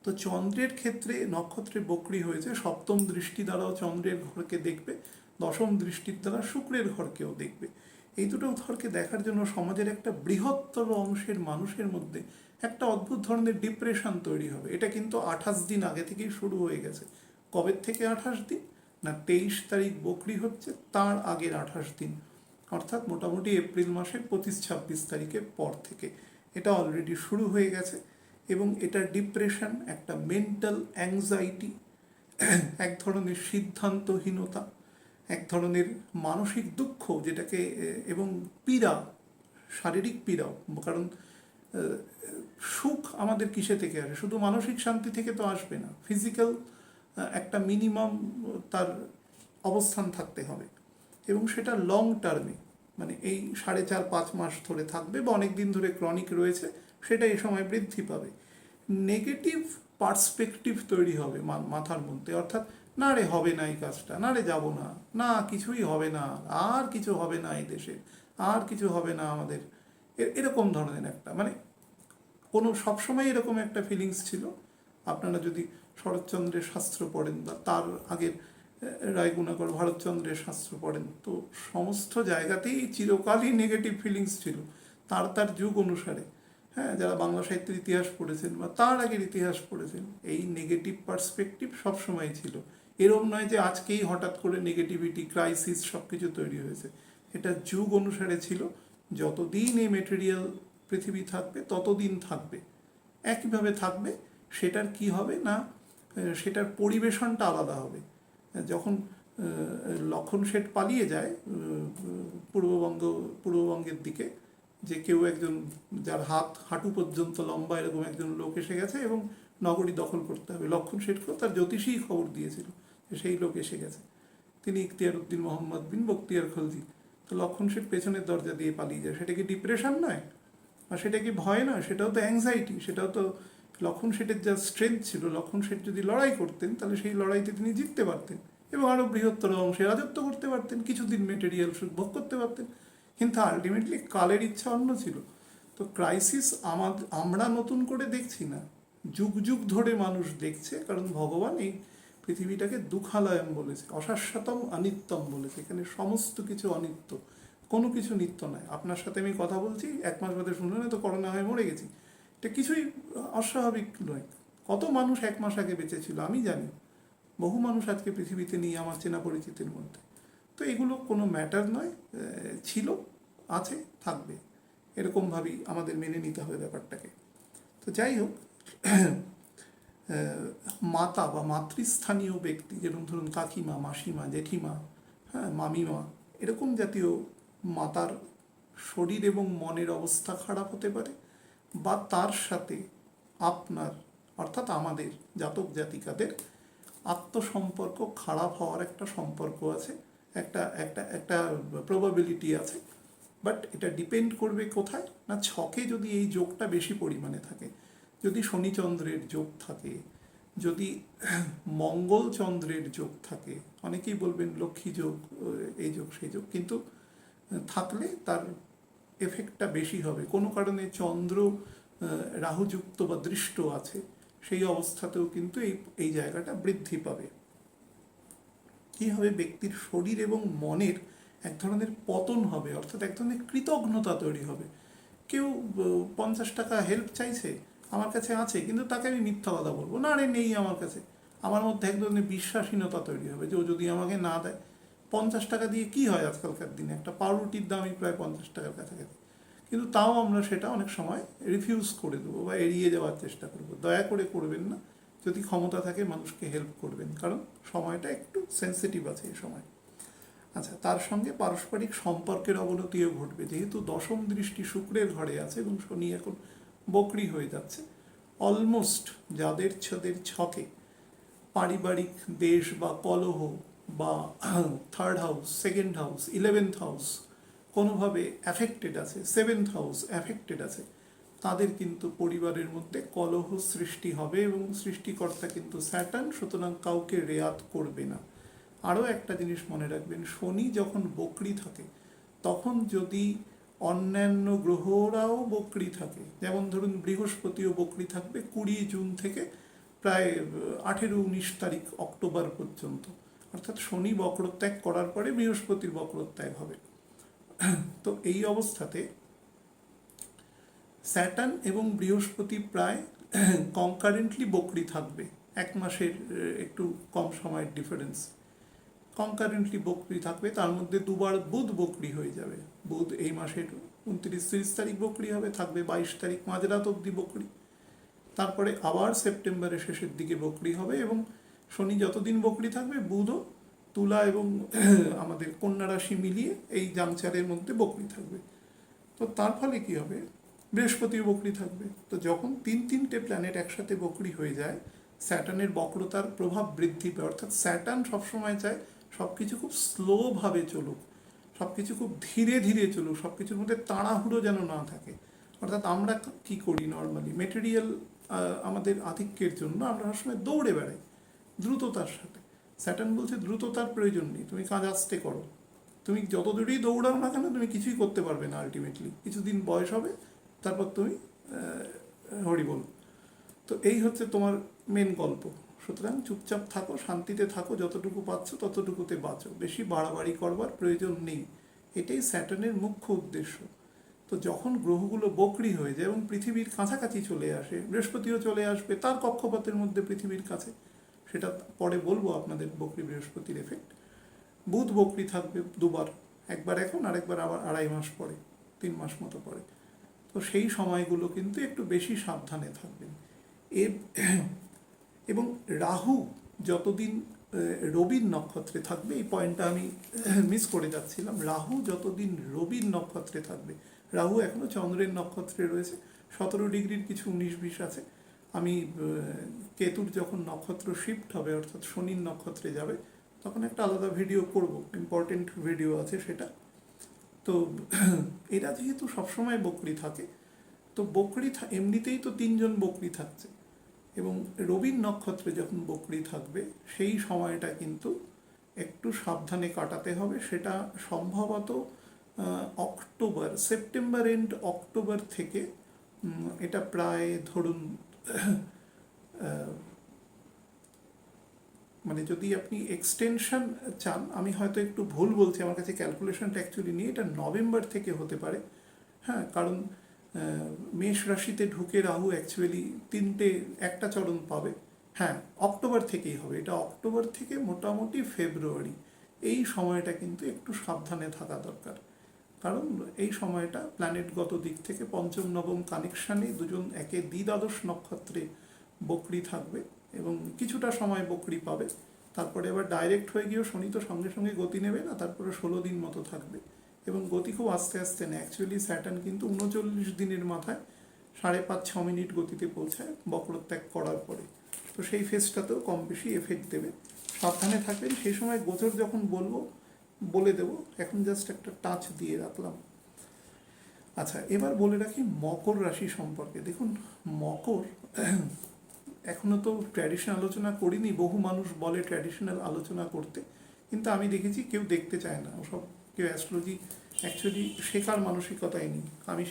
[SPEAKER 1] তো চন্দ্রের ক্ষেত্রে নক্ষত্রে বক্রী হয়েছে, সপ্তম দৃষ্টি দ্বারাও চন্দ্রের ঘরকে দেখবে, দশম দৃষ্টির দ্বারা শুক্রের ঘরকেও দেখবে। এই দুটো ঘরকে দেখার জন্য সমাজের একটা বৃহত্তর অংশের মানুষের মধ্যে একটা অদ্ভুত ধরনের ডিপ্রেশন তৈরি হবে। এটা কিন্তু 28 দিন আগে থেকেই শুরু হয়ে গেছে। কবে থেকে 28 দিন? না 23 তারিখ বকরি হচ্ছে, তার আগের 28 দিন, অর্থাৎ মোটামুটি এপ্রিল মাসের 25-26 তারিখের পর থেকে এটা অলরেডি শুরু হয়ে গেছে। এবং এটা ডিপ্রেশন, একটা মেন্টাল অ্যাংজাইটি, এক ধরনের সিদ্ধান্তহীনতা, এক ধরনের মানসিক দুঃখ যেটাকে, এবং পীড়া, শারীরিক পীড়াও। কারণ সুখ আমাদের কিসে থেকে আসে? শুধু মানসিক শান্তি থেকে তো আসবে না, ফিজিক্যাল একটা মিনিমাম তার অবস্থান থাকতে হবে, এবং সেটা লং টার্মে, মানে এই 4.5-5 মাস ধরে থাকবে বা অনেক দিন ধরে ক্রনিক রয়েছে, সেটা এই সময় বৃদ্ধি পাবে। নেগেটিভ পার্সপেক্টিভ তৈরি হবে মাথার মধ্যে, অর্থাৎ না রে হবে না এই কাজটা, না রে যাবো না, না কিছুই হবে না, আর কিছু হবে না এই দেশে, আর কিছু হবে না আমাদের, এরকম ধরনের একটা, মানে কোনো সবসময় এরকম একটা ফিলিংস ছিল। আপনারা যদি শরৎচন্দ্রের শাস্ত্র পড়েন বা তার আগের রায়গুণাকর ভারতচন্দ্রের শাস্ত্র পড়েন, তো সমস্ত জায়গাতেই চিরকালই নেগেটিভ ফিলিংস ছিল, তার তার যুগ অনুসারে। হ্যাঁ, যারা বাংলা সাহিত্যের ইতিহাস পড়েছেন বা তার আগের ইতিহাস পড়েছেন, এই নেগেটিভ পার্সপেক্টিভ সবসময় ছিল। এরম নয় যে আজকেই হঠাৎ করে নেগেটিভিটি, ক্রাইসিস সব কিছু তৈরি হয়েছে। এটা যুগ অনুসারে ছিল। যতদিন এই মেটেরিয়াল পৃথিবী থাকবে ততদিন থাকবে, একইভাবে থাকবে। সেটার কি হবে না, সেটার পরিবেশনটা আলাদা হবে। যখন লক্ষণ শেঠ পালিয়ে যায় পূর্ববঙ্গের দিকে, যে কেউ একজন যার হাঁটু পর্যন্ত লম্বা এরকম একজন লোক এসে গেছে এবং নগরী দখল করতে হবে, লক্ষণ শেঠকেও তার জ্যোতিষীই খবর দিয়েছিল যে সেই লোক এসে গেছে। তিনি ইখতিয়ার উদ্দিন মোহাম্মদ বিন বখতিয়ার খলজি। তো লক্ষণ শেঠ পেছনের দরজা দিয়ে পালিয়ে যায়। সেটা কি ডিপ্রেশন নয়? আর সেটা কি ভয় নয়? সেটাও তো অ্যাংজাইটি। সেটাও তো লক্ষণ শেঠের যা স্ট্রেংথ ছিল, লক্ষণ শেঠ যদি লড়াই করতেন তাহলে সেই লড়াইতে তিনি জিততে পারতেন এবং আরও বৃহত্তর অংশে রাজত্ব করতে পারতেন, কিছুদিন মেটেরিয়াল সুখ ভোগ করতে পারতেন। কিন্তু আলটিমেটলি কালের ইচ্ছা অন্য ছিল। তো ক্রাইসিস আমরা নতুন করে দেখছি না, যুগ যুগ ধরে মানুষ দেখছে, কারণ ভগবান এই পৃথিবীটাকে দুঃখালয়ম বলেছে, অশাশ্বতম অনিত্যম বলেছে। এখানে সমস্ত কিছু অনিত্য, কোনো কিছু নিত্য নয়। আপনার সাথে আমি কথা বলছি, 1 মাস বাদে শুনলেন তো করোনা হয়ে মরে গেছি, এটা কিছুই অস্বাভাবিক নয়। কত মানুষ 1 মাস আগে বেঁচে ছিল আমি জানি, বহু মানুষ আজকে পৃথিবীতে নিয়ে আমার চেনা পরিচিতির মধ্যে। তো এগুলো কোনো ম্যাটার নয়, ছিল, আছে, থাকবে, এরকমভাবেই আমাদের মেনে নিতে হবে ব্যাপারটাকে। তো যাই হোক, মাতা বা মাতৃস্থানীয় ব্যক্তি, যেরকম ধরুন কাকিমা, মাসিমা, জেঠিমা, হ্যাঁ, মামিমা, এরকম জাতীয় মাতার শরীর এবং মনের অবস্থা খারাপ হতে পারে, বা তার সাথে আপনার, অর্থাৎ আমাদের জাতক জাতিকাদের আত্মসম্পর্ক খারাপ হওয়ার একটা সম্পর্ক আছে, একটা একটা একটা প্রবাবিলিটি আছে। বাট এটা ডিপেন্ড করবে কোথায় না, ছকে যদি এই যোগটা বেশি পরিমাণে থাকে, যদি শনিচন্দ্রের যোগ থাকে, যদি মঙ্গল চন্দ্রের যোগ থাকে, অনেকেই বলবেন লক্ষ্মী যোগ, এই যোগ সেই যোগ, কিন্তু থাকলে তার এফেক্টটা বেশি হবে। কোনো কারণে চন্দ্র রাহুযুক্ত বা দৃষ্ট আছে, সেই অবস্থাতেও কিন্তু এই জায়গাটা বৃদ্ধি পাবে। কী হবে? ব্যক্তির শরীর এবং মনের এক ধরনের পতন হবে, অর্থাৎ এক ধরনের কৃতজ্ঞতা তৈরি হবে। কেউ 50 টাকা হেল্প চাইছে, আমার কাছে আছে, কিন্তু তাকে আমি মিথ্যা কথা বলবো না, আরে নেই আমার কাছে। আমার মধ্যে এক ধরনের বিশ্বাসহীনতা তৈরি হবে যে ও যদি আমাকে না দেয়। 50 টাকা দিয়ে কি হয় আজকালকার দিনে? একটা পাউরুটির দামই প্রায় 50 টাকার কাছাকাছি, কিন্তু তাও আমরা সেটা অনেক সময় রিফিউজ করে দেবো বা এড়িয়ে যাওয়ার চেষ্টা করবো। দয়া করে করবেন না, যদি ক্ষমতা থাকে মানুষকে হেল্প করবেন, কারণ সময়টা একটু সেন্সিটিভ আছে এই সময়। আচ্ছা, তার সঙ্গে পারস্পরিক সম্পর্কের অবনতিও ঘটবে, যেহেতু দশম দৃষ্টি শুক্রের ঘরে আছে এবং শনি এখন বকরি হয়ে যাচ্ছে। অলমোস্ট যাদের ছকে পারিবারিক দেশ বা কলহ বা 3rd house, 2nd house, 11th house কোনোভাবে অ্যাফেক্টেড আছে, 7th হাউস অ্যাফেক্টেড আছে, তাদের কিন্তু পরিবারের মধ্যে কলহ সৃষ্টি হবে এবং সৃষ্টিকর্তা কিন্তু স্যাটার্ন, সুতরাং কাউকে রেয়াত করবে না। আরও একটা জিনিস মনে রাখবেন, শনি যখন বকরি থাকে তখন যদি অন্যান্য গ্রহরাও বকরি থাকে, যেমন ধরুন বৃহস্পতিও বকরি থাকবে 20 জুন থেকে প্রায় 18-19 তারিখ অক্টোবর পর্যন্ত, অর্থাৎ শনি বক্রত্যাগ করার পরে বৃহস্পতির বক্রত্যাগ হবে। তো এই অবস্থাতে স্যাটার্ন এবং বৃহস্পতি প্রায় কনকারেন্টলি বকরি থাকবে, 1 মাসের একটু কম সময়ের ডিফারেন্স। কনকারেন্টলি বকরি থাকবে, তার মধ্যে দুবার বুধ বকরি হয়ে যাবে। বুধ এই মাসের 29-30 তারিখ বকরি হবে, থাকবে 22 তারিখ মাঝরাত অবধি বকরি। তারপরে আবার সেপ্টেম্বরের শেষের দিকে বকরি হবে এবং শনি যতদিন বকরি থাকবে বুধও তুলা এবং আমাদের কন্যা রাশি মিলিয়ে এই জাংচারের মধ্যে বকরি থাকবে। তো তার ফলে কি হবে, বৃহস্পতিও বকরি থাকবে। তো যখন 3-3টে প্ল্যানেট একসাথে বকরি হয়ে যায়, স্যাটার্নের বক্রতার প্রভাব বৃদ্ধি পায়। অর্থাৎ স্যাটার্ন সবসময় চায় সব কিছু খুব স্লোভাবে চলুক, সব কিছু খুব ধীরে ধীরে চলুক, সব কিছুর মধ্যে তাড়াহুড়ো যেন না থাকে। অর্থাৎ আমরা কি করি নর্মালি, মেটেরিয়াল আমাদের আধিক্যের জন্য আমরা সবসময় দৌড়ে বেড়াই দ্রুততার সাথে। স্যাটার্ন বলছে দ্রুততার প্রয়োজন নেই, তুমি কাজ আস্তে করো। তুমি যত দূরেই দৌড়াও না কেন তুমি কিছুই করতে পারবে না আলটিমেটলি। কিছুদিন বয়স হবে, তারপর তুমি হরি বল। তো এই হচ্ছে তোমার মেন গল্প। সুতরাং চুপচাপ থাকো, শান্তিতে থাকো, যতটুকু পাচ্ছ ততটুকুতে বাঁচো, বেশি বাড়াবাড়ি করবার প্রয়োজন নেই। এটাই স্যাটার্নের মুখ্য উদ্দেশ্য। তো যখন গ্রহগুলো বকরি হয়ে যায় এবং পৃথিবীর কাছাকাছি চলে আসে, বৃহস্পতিও চলে আসবে তার কক্ষপথের মধ্যে পৃথিবীর কাছে, সেটা পরে বলবো আপনাদের বকরি বৃহস্পতির এফেক্ট। বুধ বকরি থাকবে দুবার, একবার এখন আর একবার আবার 2.5 মাস পরে, 3 মাস মতো পরে। তো সেই সময়গুলো কিন্তু একটু বেশি সাবধানে থাকবেন। এবং রাহু যতদিন রবির নক্ষত্রে থাকবে, এই পয়েন্টটা আমি মিস করে যাচ্ছিলাম, রাহু যতদিন রবির নক্ষত্রে থাকবে, রাহু এখনো চন্দ্রের নক্ষত্রে রয়েছে, 17 ডিগ্রির কিছু 19-20 আছে। আমি কেতুর যখন নক্ষত্র শিফট হবে, অর্থাৎ শনির নক্ষত্রে যাবে, তখন একটা আলাদা ভিডিও করব, ইম্পর্টেন্ট ভিডিও আছে সেটা। তো এরা যেহেতু সবসময় বকরি থাকে, তো বকরি এমনিতেই তো 3জন বকরি থাকছে, এবং রবির নক্ষত্রে যখন বকরি থাকবে সেই সময়টা কিন্তু একটু সাবধানে কাটাতে হবে। সেটা সম্ভবত অক্টোবর, সেপ্টেম্বর এন্ড অক্টোবর থেকে এটা প্রায় ধরুন মানে যদি আপনি এক্সটেনশন চান, আমি হয়তো একটু ভুল বলছি, আমার কাছে ক্যালকুলেশনটা অ্যাকচুয়ালি নিয়ে, এটা নভেম্বর থেকে হতে পারে। হ্যাঁ, কারণ মেষ রাশিতে ঢুকে রাহু অ্যাকচুয়ালি একটা চরণ পাবে। হ্যাঁ, অক্টোবর থেকেই হবে, এটা অক্টোবর থেকে মোটামুটি ফেব্রুয়ারি, এই সময়টা কিন্তু একটু সাবধানে থাকা দরকার। কারণ এই সময়টা প্ল্যানেটগত দিক থেকে পঞ্চম নবম কানেকশানে দুজন একে দ্বিদ্বাদশ নক্ষত্রে বকরি থাকবে এবং কিছুটা সময় বকরি পাবে। তারপরে আবার ডাইরেক্ট হয়ে গিয়েও শনি তো সঙ্গে সঙ্গে গতি নেবে না, তারপরে 16 দিন মতো থাকবে এবং গতি খুব আস্তে আস্তে নেয়। অ্যাকচুয়ালি স্যাটার্ন কিন্তু 39 দিনের মাথায় 5.5-6 মিনিট গতিতে পৌঁছায় বক্রত্যাগ করার পরে। তো সেই ফেজটাতেও কম বেশি এফেক্ট দেবে, সাবধানে থাকবেন। সেই সময় গোচর যখন বলবো বলে দেবো, এখন জাস্ট একটা টাচ দিয়ে রাখলাম। আচ্ছা, এবার বলে রাখি মকর রাশি সম্পর্কে। দেখুন, মকর এখনো তো ট্র্যাডিশনাল আলোচনা করিনি, বহু মানুষ বলে ট্র্যাডিশনাল আলোচনা করতে, কিন্তু আমি দেখেছি কেউ দেখতে চায় না ওসব, কেউ অ্যাস্ট্রোলজি অ্যাকচুয়ালি শেখার মানসিকতাই নেই। আমি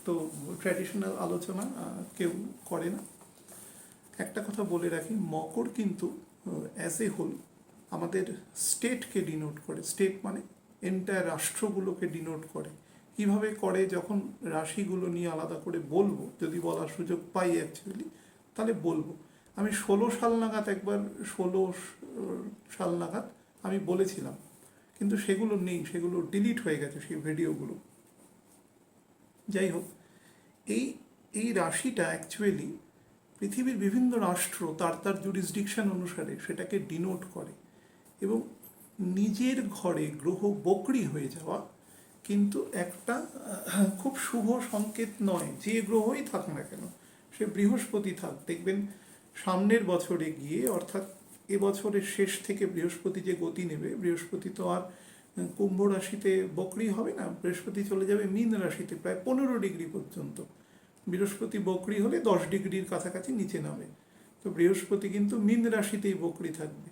[SPEAKER 1] তো ট্র্যাডিশনাল আলোচনা কেউ করে না। একটা কথা বলে রাখি, মকর কিন্তু অ্যাজ এ হোল আমাদের স্টেটকে ডিনোট করে। স্টেট মানে এন্টায়ার রাষ্ট্রগুলোকে ডিনোট করে। কিভাবে করে যখন রাশিগুলো নিয়ে আলাদা করে বলবো, যদি বলার সুযোগ পাই অ্যাকচুয়ালি, তাহলে বলবো। আমি 16 সাল নাগাদ একবার 16 সাল নাগাদ আমি বলেছিলাম, কিন্তু সেগুলো নেই, সেগুলো ডিলিট হয়ে গেছে সেই ভিডিওগুলো। যাই হোক, এই এই রাশিটা অ্যাকচুয়ালি পৃথিবীর বিভিন্ন রাষ্ট্র তার তার জুরিসডিকশন অনুসারে সেটাকে ডিনোট করে, এবং নিজের ঘরে গ্রহ বকরি হয়ে যাওয়া কিন্তু একটা খুব শুভ সংকেত নয়, যে গ্রহই থাক না কেন। সে বৃহস্পতি থাক, দেখবেন সামনের বছরে গিয়ে, অর্থাৎ এবছরের শেষ থেকে বৃহস্পতি যে গতি নেবে, বৃহস্পতি তো আর কুম্ভ রাশিতে বকরি হবে না, বৃহস্পতি চলে যাবে মীন রাশিতে প্রায় 15 ডিগ্রি পর্যন্ত। বৃহস্পতি বকরি হলে 10 ডিগ্রির কাছাকাছি নিচে নামে। তো বৃহস্পতি কিন্তু মীন রাশিতেই বকরি থাকবে।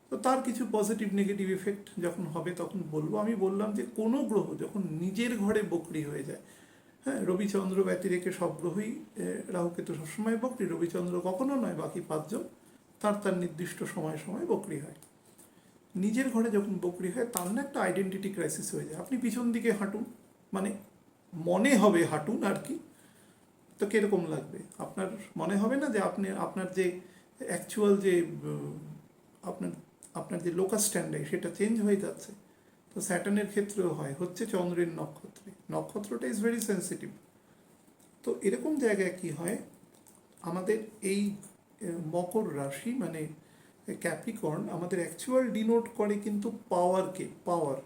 [SPEAKER 1] তো তার কিছু পজিটিভ নেগেটিভ এফেক্ট যখন হবে তখন বলবো। আমি বললাম যে কোনো গ্রহ যখন নিজের ঘরে বকরি হয়ে যায়, হ্যাঁ, রবিচন্দ্র ব্যতিরেকে সব গ্রহই, রাহুকেতু সবসময় বকরি, রবিচন্দ্র কখনো নয়, বাকি 5জন তার তার নির্দিষ্ট সময় সময় বকরি হয়। নিজের ঘরে যখন বকরি হয় তার না একটা আইডেন্টিটি ক্রাইসিস হয়ে যায়। আপনি পিছন দিকে হাঁটুন, মানে মনে হবে হাঁটুন আর কি, তো কীরকম লাগবে আপনার? মনে হবে না যে আপনি আপনার যে অ্যাকচুয়াল যে আপনার আপনার যে লোকাস স্ট্যান্ডার্ড সেটা চেঞ্জ হয়ে যাচ্ছে। তো স্যাটার্নের ক্ষেত্রেও হয়, হচ্ছে চন্দ্রের নক্ষত্রে, নক্ষত্রটা ইজ ভেরি সেন্সিটিভ। তো এরকম জায়গায় কি হয়, আমাদের এই মকর রাশি মানে ক্যাপ্রিকর্ন আমাদের অ্যাকচুয়াল ডিনোট করে কিন্তু পাওয়ারকে, পাওয়ার,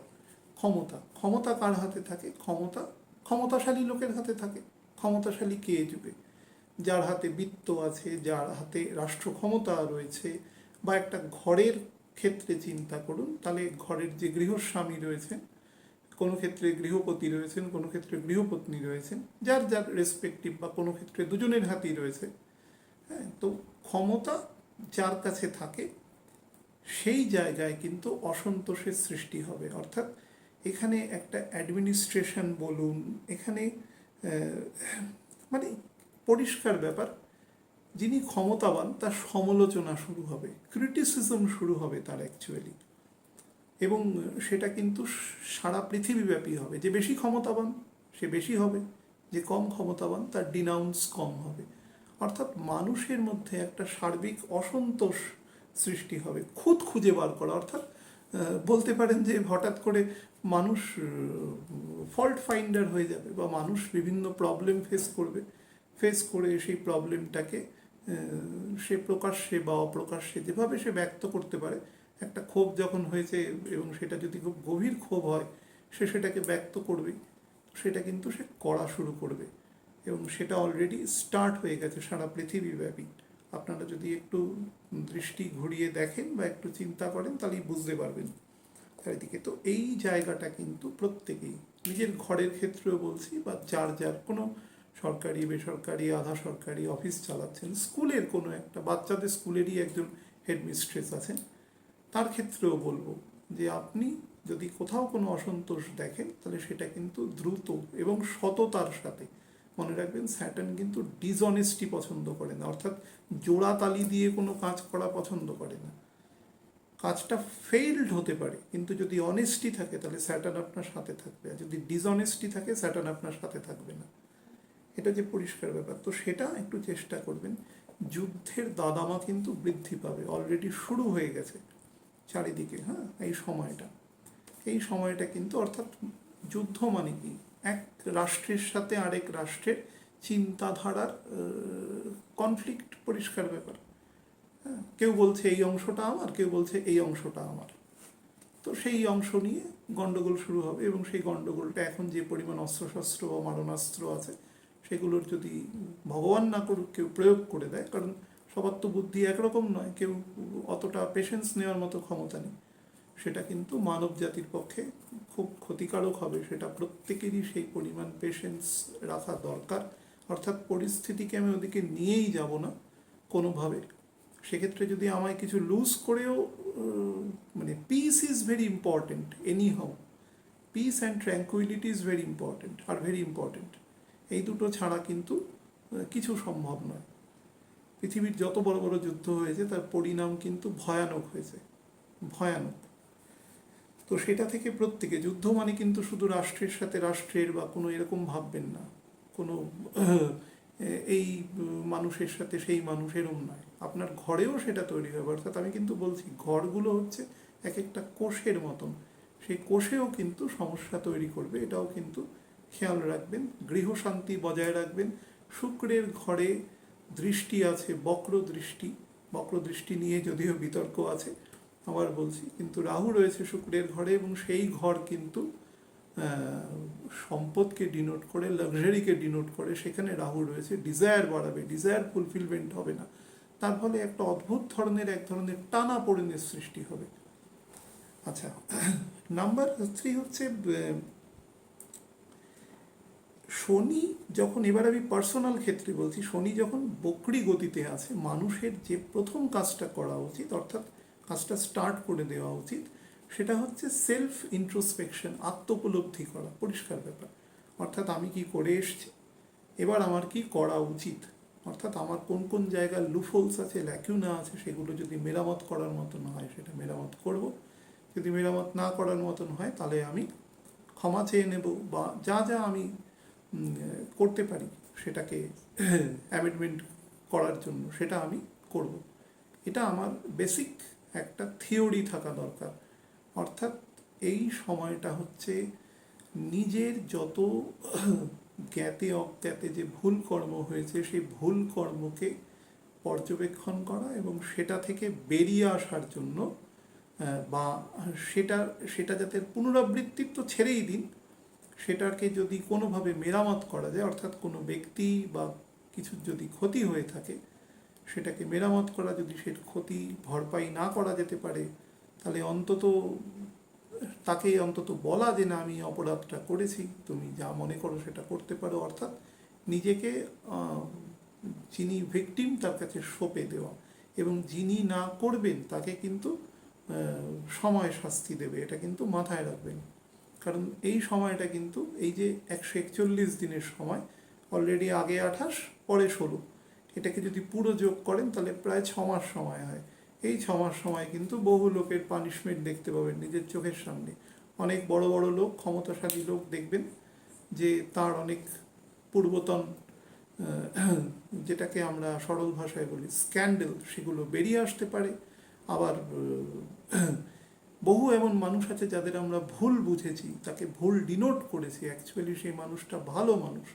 [SPEAKER 1] ক্ষমতা। ক্ষমতা কার হাতে থাকে? ক্ষমতা ক্ষমতাশালী লোকের হাতে থাকে। ক্ষমতাশালী কে যুগে? যার হাতে বিত্ত আছে, যার হাতে রাষ্ট্র ক্ষমতা রয়েছে, বা একটা ঘরের ক্ষেত্রে চিন্তা করুন, তাহলে ঘরের যে গৃহস্বামী রয়েছেন, কোনো ক্ষেত্রে গৃহপতি রয়েছেন, কোনো ক্ষেত্রে গৃহপত্নী রয়েছেন, যার যার রেসপেক্টিভ, বা কোনো ক্ষেত্রে দুজনের হাতেই রয়েছে। হ্যাঁ, তো ক্ষমতা যার কাছে থাকে সেই জায়গায় কিন্তু অসন্তোষের সৃষ্টি হবে। অর্থাৎ এখানে একটা অ্যাডমিনিস্ট্রেশন বলুন, এখানে মানে পরিষ্কার ব্যাপার, যিনি ক্ষমতাবান তার সমালোচনা শুরু হবে, ক্রিটিসিজম শুরু হবে তার অ্যাকচুয়ালি। এবং সেটা কিন্তু সারা পৃথিবীব্যাপী হবে। যে বেশি ক্ষমতাবান সে বেশি হবে, যে কম ক্ষমতাবান তার ডিনাউন্স কম হবে। অর্থাৎ মানুষের মধ্যে একটা সার্বিক অসন্তোষ সৃষ্টি হবে, খুঁত খুঁজে বার করা। অর্থাৎ বলতে পারেন যে হঠাৎ করে মানুষ ফল্ট ফাইন্ডার হয়ে যাবে, বা মানুষ বিভিন্ন প্রবলেম ফেস করে সেই প্রবলেমটাকে সে প্রকাশ্যে বা অপ্রকাশ্যে যেভাবে সে ব্যক্ত করতে পারে। একটা ক্ষোভ যখন হয়েছে এবং সেটা যদি খুব গভীর ক্ষোভ হয়, সে সেটাকে ব্যক্ত করবে, সেটা কিন্তু সে করা শুরু করবে। এবং সেটা অলরেডি স্টার্ট হয়ে গেছে সারা পৃথিবীব্যাপী। আপনারা যদি একটু দৃষ্টি ঘুরিয়ে দেখেন বা একটু চিন্তা করেন তাহলেই বুঝতে পারবেন চারিদিকে। তো এই জায়গাটা কিন্তু প্রত্যেকেই নিজের ঘরের ক্ষেত্রেও বলছি, বা যার যার কোনো সরকারি বেসরকারি আধা সরকারি অফিস চালাচ্ছেন, স্কুলের কোনো একটা বাচ্চাদের স্কুলেরই একজন হেডমিস্ট্রেস আছেন, তার ক্ষেত্রেও বলবো যে আপনি যদি কোথাও কোনো অসন্তোষ দেখেন তাহলে সেটা কিন্তু দ্রুত এবং সততার সাথে, মনে রাখবেন স্যাটার্ন কিন্তু ডিসঅনেস্টি পছন্দ করে না, অর্থাৎ জোড়া তালি দিয়ে কোনো কাজ করা পছন্দ করে না। কাজটা ফেইল্ড হতে পারে, কিন্তু যদি অনেস্টি থাকে তাহলে স্যাটার্ন আপনার সাথে থাকবে, আর যদি ডিসঅনেস্টি থাকে স্যাটার্ন আপনার সাথে থাকবে না। এটা যে পরিষ্কার ব্যাপার। তো সেটা একটু চেষ্টা করবেন। যুদ্ধের দাদামা কিন্তু বৃদ্ধি পাবে, অলরেডি শুরু হয়ে গেছে চারিদিকে। হ্যাঁ, এই সময়টা কিন্তু, অর্থাৎ যুদ্ধ মানে কি, এক রাষ্ট্রের সাথে আরেক রাষ্ট্রের চিন্তাধারার কনফ্লিক্ট, পরিষ্কার ব্যাপার। হ্যাঁ, কেউ বলছে এই অংশটা আমার, কেউ বলছে এই অংশটা আমার। তো সেই অংশ নিয়ে গণ্ডগোল শুরু হবে, এবং সেই গণ্ডগোলটা এখন যে পরিমাণ অস্ত্রশস্ত্র বা মারণাস্ত্র আছে সেগুলোর যদি ভগবান না করুক কেউ প্রয়োগ করে দেয়, কারণ সবার তো বুদ্ধি একরকম নয়, কেউ অতটা পেশেন্স নেওয়ার মতো ক্ষমতা নেই, সেটা কিন্তু মানব জাতির পক্ষে খুব ক্ষতিকারক হবে। সেটা প্রত্যেকেরই সেই পরিমাণ পেশেন্স রাখা দরকার। অর্থাৎ পরিস্থিতিকে আমি ওদিকে নিয়েই যাব না কোনোভাবে। সেক্ষেত্রে যদি আমায় কিছু লুজ করেও, মানে peace is very important anyhow, peace and tranquility is very important, আর ভেরি ইম্পর্টেন্ট। এই দুটো ছাড়া কিন্তু কিছু সম্ভব নয়। পৃথিবীর যত বড় বড় যুদ্ধ হয়েছে তার পরিণাম কিন্তু ভয়ানক হয়েছে, ভয়ানক। তো সেটা থেকে প্রত্যেকে, যুদ্ধ মানে কিন্তু শুধু রাষ্ট্রের সাথে রাষ্ট্রের বা কোনো এরকম ভাববেন না, কোনো এই মানুষের সাথে সেই মানুষ এরম নয়, আপনার ঘরেও সেটা তৈরি হবে। অর্থাৎ আমি কিন্তু বলছি ঘরগুলো হচ্ছে এক একটা কোষের মতন, সেই কোষেও কিন্তু সমস্যা তৈরি করবে, এটাও কিন্তু খেয়াল রাখবেন। গৃহশান্তি বজায় রাখবেন। শুক্রের ঘরে দৃষ্টি আছে, বক্র দৃষ্টি নিয়ে যদিও বিতর্ক আছে, আবার বলছি, কিন্তু রাহু রয়েছে শুক্রের ঘরে, এবং সেই ঘর কিন্তু সম্পদকে ডিনোট করে, লাক্সারিকে ডিনোট করে। সেখানে রাহু রয়েছে, ডিজায়ার বাড়াবে, ডিজায়ার ফুলফিলমেন্ট হবে না, তার ফলে একটা অদ্ভুত ধরনের এক ধরনের টানাপোড়েনের সৃষ্টি হবে। আচ্ছা, নাম্বার 3 হচ্ছে শনি যখন, এবার আমি পার্সোনাল ক্ষেত্রে বলছি, শনি যখন বক্রী গতিতে আছে, মানুষের যে প্রথম কাজটা করা উচিত, অর্থাৎ কাজটা স্টার্ট করে দেওয়া উচিত, সেটা হচ্ছে সেলফ ইন্ট্রোস্পেকশন, আত্মোপলব্ধি করা, পরিষ্কার ব্যাপার। অর্থাৎ আমি কি করে এসেছি, এবার আমার কি করা উচিত, অর্থাৎ আমার কোন কোন জায়গায় লুফোলস আছে, ল্যাকিউনা আছে, সেগুলো যদি মেরামত করার মতন হয় সেটা মেরামত করব। যদি মেরামত না করার মতন হয় তাহলে আমি ক্ষমা চেয়ে নেব, বা যা যা আমি করতে পারি সেটাকে অ্যামেন্ডমেন্ট করার জন্য সেটা আমি করব। এটা আমার বেসিক একটা থিওরি থাকা দরকার। অর্থাৎ এই সময়টা হচ্ছে নিজের যত জ্ঞাতে অজ্ঞাতে যে ভুল কর্ম হয়েছে সেই ভুল কর্মকে পর্যবেক্ষণ করা এবং সেটা থেকে বেরিয়ে আসার জন্য, বা সেটা সেটা যাতে পুনরাবৃত্তির তো ছেড়েই দিন, সেটাকে যদি কোনোভাবে মেরামত করা যায়, অর্থাৎ কোনো ব্যক্তি বা কিছুর যদি ক্ষতি হয়ে থাকে সেটাকে মেরামত করা, যদি সে ক্ষতি ভরপাই না করা যেতে পারে তাহলে অন্তত তাকে অন্তত বলা যে না, আমি অপরাধটা করেছি, তুমি যা মনে করো সেটা করতে পারো। অর্থাৎ নিজেকে যিনি ভিকটিম তার কাছে সঁপে দেওয়া, এবং যিনি না করবেন তাকে কিন্তু সময় শাস্তি দেবে, এটা কিন্তু মাথায় রাখবেন। কারণ এই সময়টা কিন্তু, এই যে 141 দিনের সময়, অলরেডি আগে 28 পরে 16, এটাকে যদি পুরো যোগ করেন তাহলে প্রায় 6 মাস সময় হয়। এই 6 মাস সময় কিন্তু বহু লোকের পানিশমেন্ট দেখতে পাবেন নিজের চোখের সামনে। অনেক বড় বড় লোক, ক্ষমতাশালী লোক দেখবেন যে তার অনেক পূর্বতন, যেটাকে আমরা সরল ভাষায় বলি স্ক্যান্ডেল, সেগুলো বেরিয়ে আসতে পারে। আবার বহু এমন মানুষ আছে যাদের আমরা ভুল বুঝেছি, তাকে ভুল ডিনোট করেছি, অ্যাকচুয়ালি সেই মানুষটা ভালো মানুষ,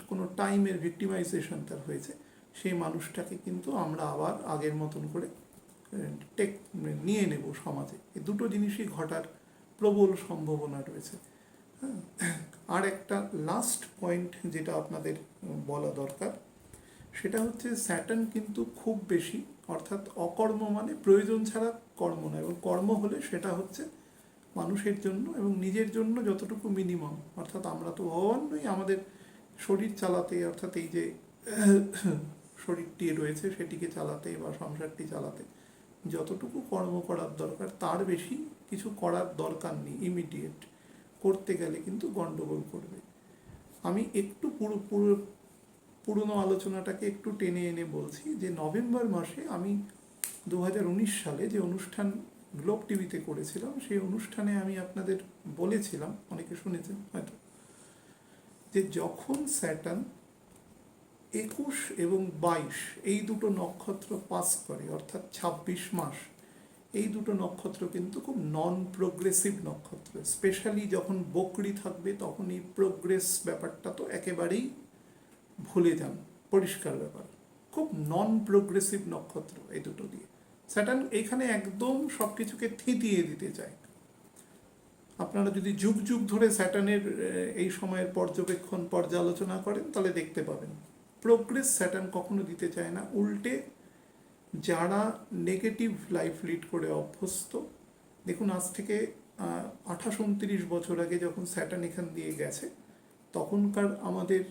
[SPEAKER 1] কোনো টাইমের ভিক্টিমাইজেশন তার হয়েছে, সেই মানুষটাকে কিন্তু আমরা আবার আগের মতন করে নিয়ে নেব সমাজে। এই দুটো জিনিসই ঘটার প্রবল সম্ভাবনা রয়েছে। আর একটা লাস্ট পয়েন্ট যেটা আপনাদের বলা দরকার, সেটা হচ্ছে স্যাটার্ন কিন্তু খুব বেশি, অর্থাৎ অকর্ম মানে প্রয়োজন ছাড়া কর্ম নয়, এবং কর্ম হলে সেটা হচ্ছে মানুষের জন্য এবং নিজের জন্য যতটুকু মিনিমাম। অর্থাৎ আমরা তো ভগবান নই, আমাদের শরীর চালাতে, অর্থাৎ এই যে শরীরটি রয়েছে সেটিকে চালাতে বা সংসারটি চালাতে যতটুকু কর্ম করার দরকার তার বেশি কিছু করার দরকার নেই। ইমিডিয়েট করতে গেলে কিন্তু গন্ডগোল করবে। আমি একটু পুরনো আলোচনাটাকে একটু টেনে এনে বলছি যে নভেম্বর মাসে আমি 2019 সালে যে অনুষ্ঠান গ্লোব টিভিতে করেছিলাম, সেই অনুষ্ঠানে আমি আপনাদের বলেছিলাম, অনেকে শুনেছেন হয়তো, যে যখন স্যাটার্ন 21 এবং 22 এই দুটো নক্ষত্র পাস করে, অর্থাৎ 26 মাস, এই দুটো নক্ষত্র কিন্তু খুব নন প্রোগ্রেসিভ নক্ষত্র। স্পেশালি যখন বকরি থাকবে তখন এই প্রোগ্রেস ব্যাপারটা তো একেবারেই ভুলে যান, পরিষ্কার ব্যাপার। খুব নন প্রোগ্রেসিভ নক্ষত্র এই দুটো দিয়ে। স্যাটার্ন এখানে একদম সব কিছুকে থিতিয়ে দিতে চায়। আপনারা যদি যুগ যুগ ধরে স্যাটার্নের এই সময়ের পর্যালোচনা করেন তাহলে দেখতে পাবেন প্রোগ্রেস স্যাটার্ন কখনো দিতে চায় না। উল্টে যারা নেগেটিভ লাইফ লিড করে অভ্যস্ত, দেখুন আজ থেকে 28-29 বছর আগে যখন স্যাটার্ন এখান দিয়ে গেছে, তখনকার আমাদের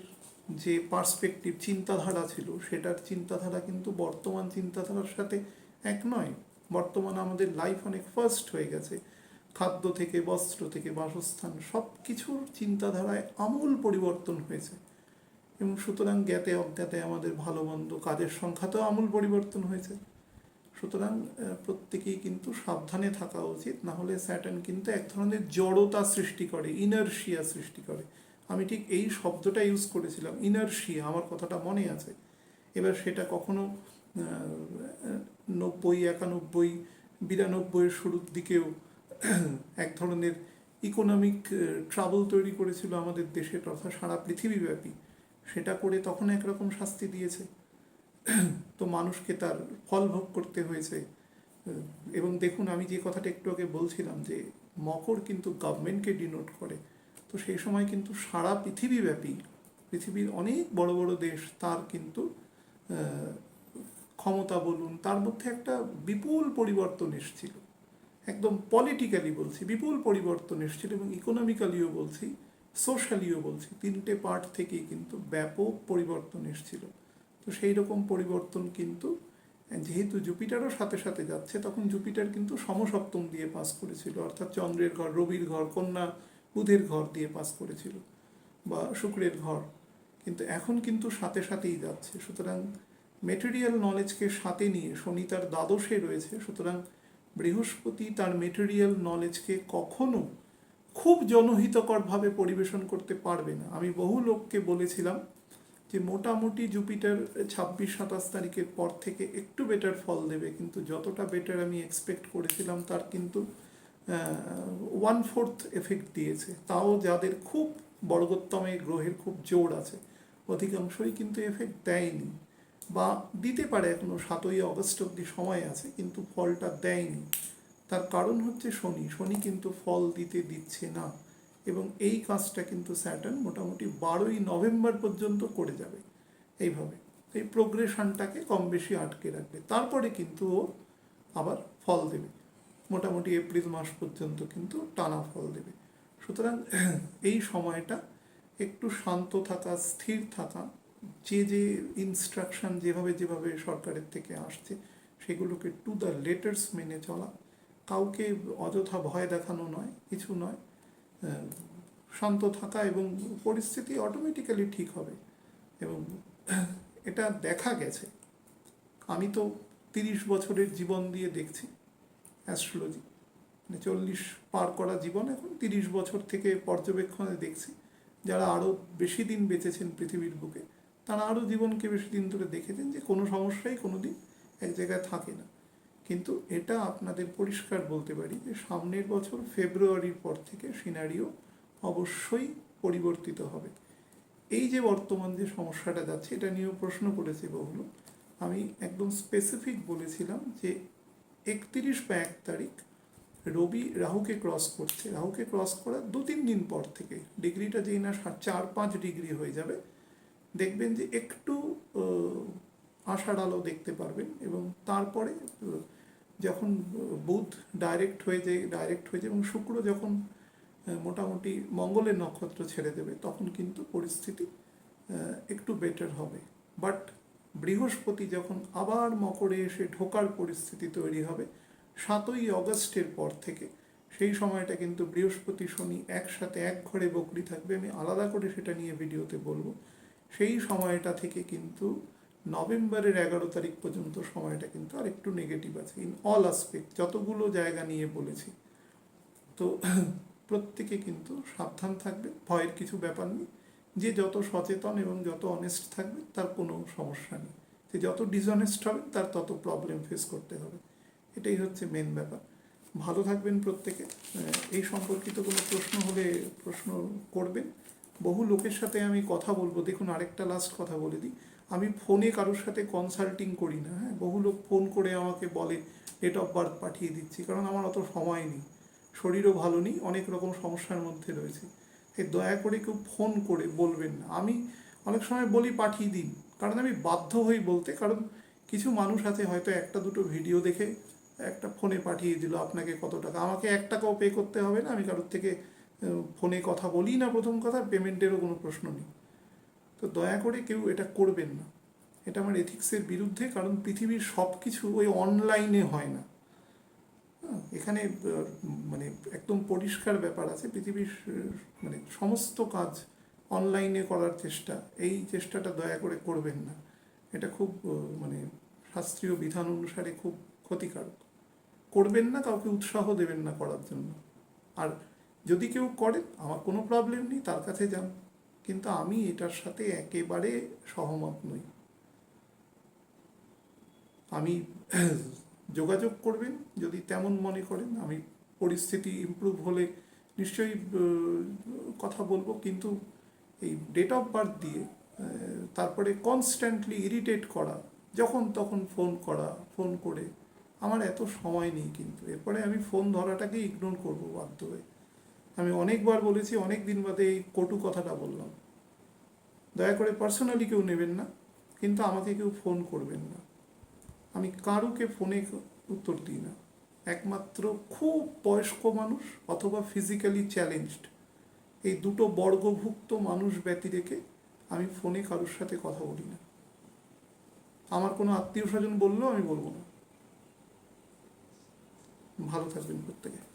[SPEAKER 1] যে পার্সপেক্টিভ চিন্তাধারা ছিল, সেটার চিন্তাধারা কিন্তু বর্তমান চিন্তাধারার সাথে এক নয়। বর্তমানে আমাদের লাইফ অনেক ফাস্ট হয়ে গেছে, খাদ্য থেকে বস্ত্র থেকে বাসস্থান সব কিছুর চিন্তাধারায় আমূল পরিবর্তন হয়েছে, এবং সুতরাং জ্ঞাতে অজ্ঞাতে আমাদের ভালো মন্দ কাজের সংখ্যাতেও আমূল পরিবর্তন হয়েছে। সুতরাং প্রত্যেকেই কিন্তু সাবধানে থাকা উচিত, না হলে স্যাটার্ন কিন্তু এক ধরনের জড়তা সৃষ্টি করে, ইনার্শিয়া সৃষ্টি করে। আমি ঠিক এই শব্দটা ইউজ করেছিলাম, ইনার্শিয়া, আমার কথাটা মনে আছে। এবার সেটা কখনো 90, 91, 92 শুরুর দিকেও এক ধরনের ইকোনমিক ট্রাবল তৈরি করেছিল আমাদের দেশে তথা সারা পৃথিবীব্যাপী। সেটা করে তখন একরকম শাস্তি দিয়েছে, তো মানুষকে তার ফল ভোগ করতে হয়েছে। এবং দেখুন, আমি যে কথাটা একটু আগে বলছিলাম যে মকর কিন্তু গভর্নমেন্টকে ডিনোট করে, তো সেই সময় কিন্তু সারা পৃথিবীব্যাপী পৃথিবীর অনেক বড় বড় দেশ তার কিন্তু ক্ষমতা বলুন, তার মধ্যে একটা বিপুল পরিবর্তন এসেছিল। একদম পলিটিক্যালি বলছি বিপুল পরিবর্তন এসেছিল, এবং ইকোনমিক্যালিও বলছি, সোশ্যালিও বলছি, তিনটে পার্ট থেকেই কিন্তু ব্যাপক পরিবর্তন এসেছিল। তো সেই রকম পরিবর্তন কিন্তু, যেহেতু জুপিটারও সাথে সাথে যাচ্ছে, তখন জুপিটার কিন্তু সমসপ্তম দিয়ে পাস করেছিল, অর্থাৎ চন্দ্রের ঘর, রবির ঘর, কন্যা, বুধের ঘর দিয়ে পাস করেছিল, বা শুক্রের ঘর। কিন্তু এখন কিন্তু সাথে সাথেই যাচ্ছে। সুতরাং মেটেরিয়াল নলেজকে সাথে নিয়ে শনি তার দ্বাদশে রয়েছে। সুতরাং বৃহস্পতি তার মেটেরিয়াল নলেজকে কখনো খুব জনহিতকরভাবে পরিবেশন করতে পারবে না। আমি বহু লোককে বলেছিলাম যে মোটামুটি জুপিটার 26-27 তারিখের পর থেকে একটু বেটার ফল দেবে, কিন্তু যতটা বেটার আমি এক্সপেক্ট করেছিলাম তার কিন্তু 1/4 এফেক্ট দিয়েছে। তাও যাদের খুব বর্গোত্তমে গ্রহের খুব জোর আছে, অধিকাংশই কিন্তু এফেক্ট দেয়নি, বা দিতে পারে, এখনো 7ই অগস্ট অবধি সময় আছে, কিন্তু ফলটা দেয়নি। তার কারণ হচ্ছে শনি কিন্তু ফল দিচ্ছে না, এবং এই কাজটা কিন্তু স্যাটার্ন মোটামুটি 12ই নভেম্বর পর্যন্ত করে যাবে। এইভাবে এই প্রোগ্রেশনটাকে কম বেশি আটকে রাখবে, তারপরে কিন্তু ও আবার ফল দেবে। মোটামুটি এপ্রিল মাস পর্যন্ত কিন্তু টানা ফল দেবে। সুতরাং এই সময়টা একটু শান্ত থাকা, স্থির থাকা, যে ইনস্ট্রাকশন যেভাবে যেভাবে সরকারের থেকে আসছে সেগুলোকে টু দ্য লেটার্স মেনে চলা, কাউকে অযথা ভয় দেখানো নয়, কিছু নয়, শান্ত থাকা, এবং পরিস্থিতি অটোমেটিক্যালি ঠিক হবে। এবং এটা দেখা গেছে, আমি তো 30 বছরের জীবন দিয়ে দেখছি অ্যাস্ট্রোলজি, মানে 40 পার করা জীবন, এখন 30 বছর থেকে পর্যবেক্ষণে দেখছি যারা আরও বেশি দিন বেঁচেছেন পৃথিবীর বুকে, তারা আরও জীবনকে বেশি দিন ধরে দেখেছেন যে কোনো সমস্যাই কোনো দিন এক জায়গায় থাকে না। কিন্তু এটা আপনাদের পরিষ্কার বলতে পারি যে সামনের বছর ফেব্রুয়ারির পর থেকে সিনারিও অবশ্যই পরিবর্তিত হবে। এই যে বর্তমান যে সমস্যাটা যাচ্ছে, এটা নিয়েও প্রশ্ন করেছে বহু। আমি একদম স্পেসিফিক বলেছিলাম যে 31 বা 1 তারিখ রবি রাহুকে ক্রস করছে, রাহুকে ক্রস করার 2-3 দিন পর থেকে ডিগ্রিটা যেই না 4-5 ডিগ্রি হয়ে যাবে, দেখবেন যে একটু আশার আলো দেখতে পারবেন। এবং তারপরে যখন বুধ ডাইরেক্ট হয়ে যায় এবং শুক্র যখন মোটামুটি মঙ্গলের নক্ষত্র ছেড়ে দেবে, তখন কিন্তু পরিস্থিতি একটু বেটার হবে। বাট বৃহস্পতি যখন আবার মকরে এসে ঢোকার পরিস্থিতি তৈরি হবে 7ই অগস্টের পর থেকে, সেই সময়টা কিন্তু বৃহস্পতি শনি একসাথে এক ঘরে বকরি থাকবে। আমি আলাদা করে সেটা নিয়ে ভিডিওতে বলবো। সেই সময়টা থেকে কিন্তু নভেম্বরের 11 তারিখ পর্যন্ত সময়টা কিন্তু আর একটু নেগেটিভ আছে ইন অল আসপেক্ট, যতগুলো জায়গা নিয়ে বলেছি। তো প্রত্যেকে কিন্তু সাবধান থাকবে, ভয়ের কিছু ব্যাপার নেই। যে যত সচেতন এবং যত অনেস্ট থাকবে তার কোনো সমস্যা নেই, যে যত ডিসঅনেস্ট হবে তার তত প্রবলেম ফেস করতে হবে। এটাই হচ্ছে মেন ব্যাপার। ভালো থাকবেন প্রত্যেকে। এই সম্পর্কিত কোনো প্রশ্ন হলে প্রশ্ন করবেন। বহু লোকের সাথে আমি কথা বলবো। দেখুন, আরেকটা লাস্ট কথা বলে দিই, আমি ফোনে কারোর সাথে কনসাল্টিং করি না। হ্যাঁ, বহু লোক ফোন করে আমাকে বলে ডেট অফ বার্থ পাঠিয়ে দিচ্ছি, কারণ আমার অত সময় নেই, শরীরও ভালো নেই, অনেক রকম সমস্যার মধ্যে রয়েছে। এই দয়া করে কেউ ফোন করে বলবেন না। আমি অনেক সময় বলি পাঠিয়ে দিন, কারণ আমি বাধ্য হই বলতে, কারণ কিছু মানুষ আছে হয়তো একটা দুটো ভিডিও দেখে একটা ফোনে পাঠিয়ে দিল আপনাকে কত টাকা, আমাকে 1 টাকাও পে করতে হবে না, আমি কারোর থেকে ফোনে কথা বলি না, প্রথম কথা, পেমেন্টেরও কোনো প্রশ্ন নেই। তো দয়া করে কেউ এটা করবেন না, এটা আমার এথিক্সের বিরুদ্ধে। কারণ পৃথিবীর সব কিছু ওই অনলাইনে হয় না। এখানে মানে একদম পরিষ্কার ব্যাপার আছে, পৃথিবীর মানে সমস্ত কাজ অনলাইনে করার চেষ্টা, এই চেষ্টাটা দয়া করে করবেন না। এটা খুব মানে শাস্ত্রীয় বিধান অনুসারে খুব ক্ষতিকারক। করবেন না, কাউকে উৎসাহ দেবেন না করার জন্য। আর যদি কেউ করেন, আমার কোনো প্রবলেম নেই, তার কাছে যান, কিন্তু আমি এটার সাথে একেবারে সহমত নই। আমি যোগাযোগ করবেন যদি তেমন মনে করেন, আমি পরিস্থিতি ইমপ্রুভ হলে নিশ্চয়ই কথা বলবো, কিন্তু এই ডেট অফ বার্থ দিয়ে তারপরে কনস্ট্যান্টলি ইরিটেট করা, যখন তখন ফোন করে আমার এত সময় নেই। কিন্তু এরপরে আমি ফোন ধরাটাকে ইগনোর করবো বাধ্য হয়ে। আমি অনেকবার বলেছি, অনেক দিন বাদে এই কটু কথাটা বললাম। দয়া করে পার্সোনালি কেউ নেবেন না, কিন্তু আমাকে কেউ ফোন করবেন না। আমি কারুকে ফোনে উত্তর দিই না, একমাত্র খুব বয়স্ক মানুষ অথবা ফিজিক্যালি চ্যালেঞ্জড, এই দুটো বর্গভুক্ত মানুষ ব্যতী রেখে আমি ফোনে কারোর সাথে কথা বলি না। আমার কোনো আত্মীয় স্বজন বললেও আমি বলবো না। ভালো থাকবেন প্রত্যেকে।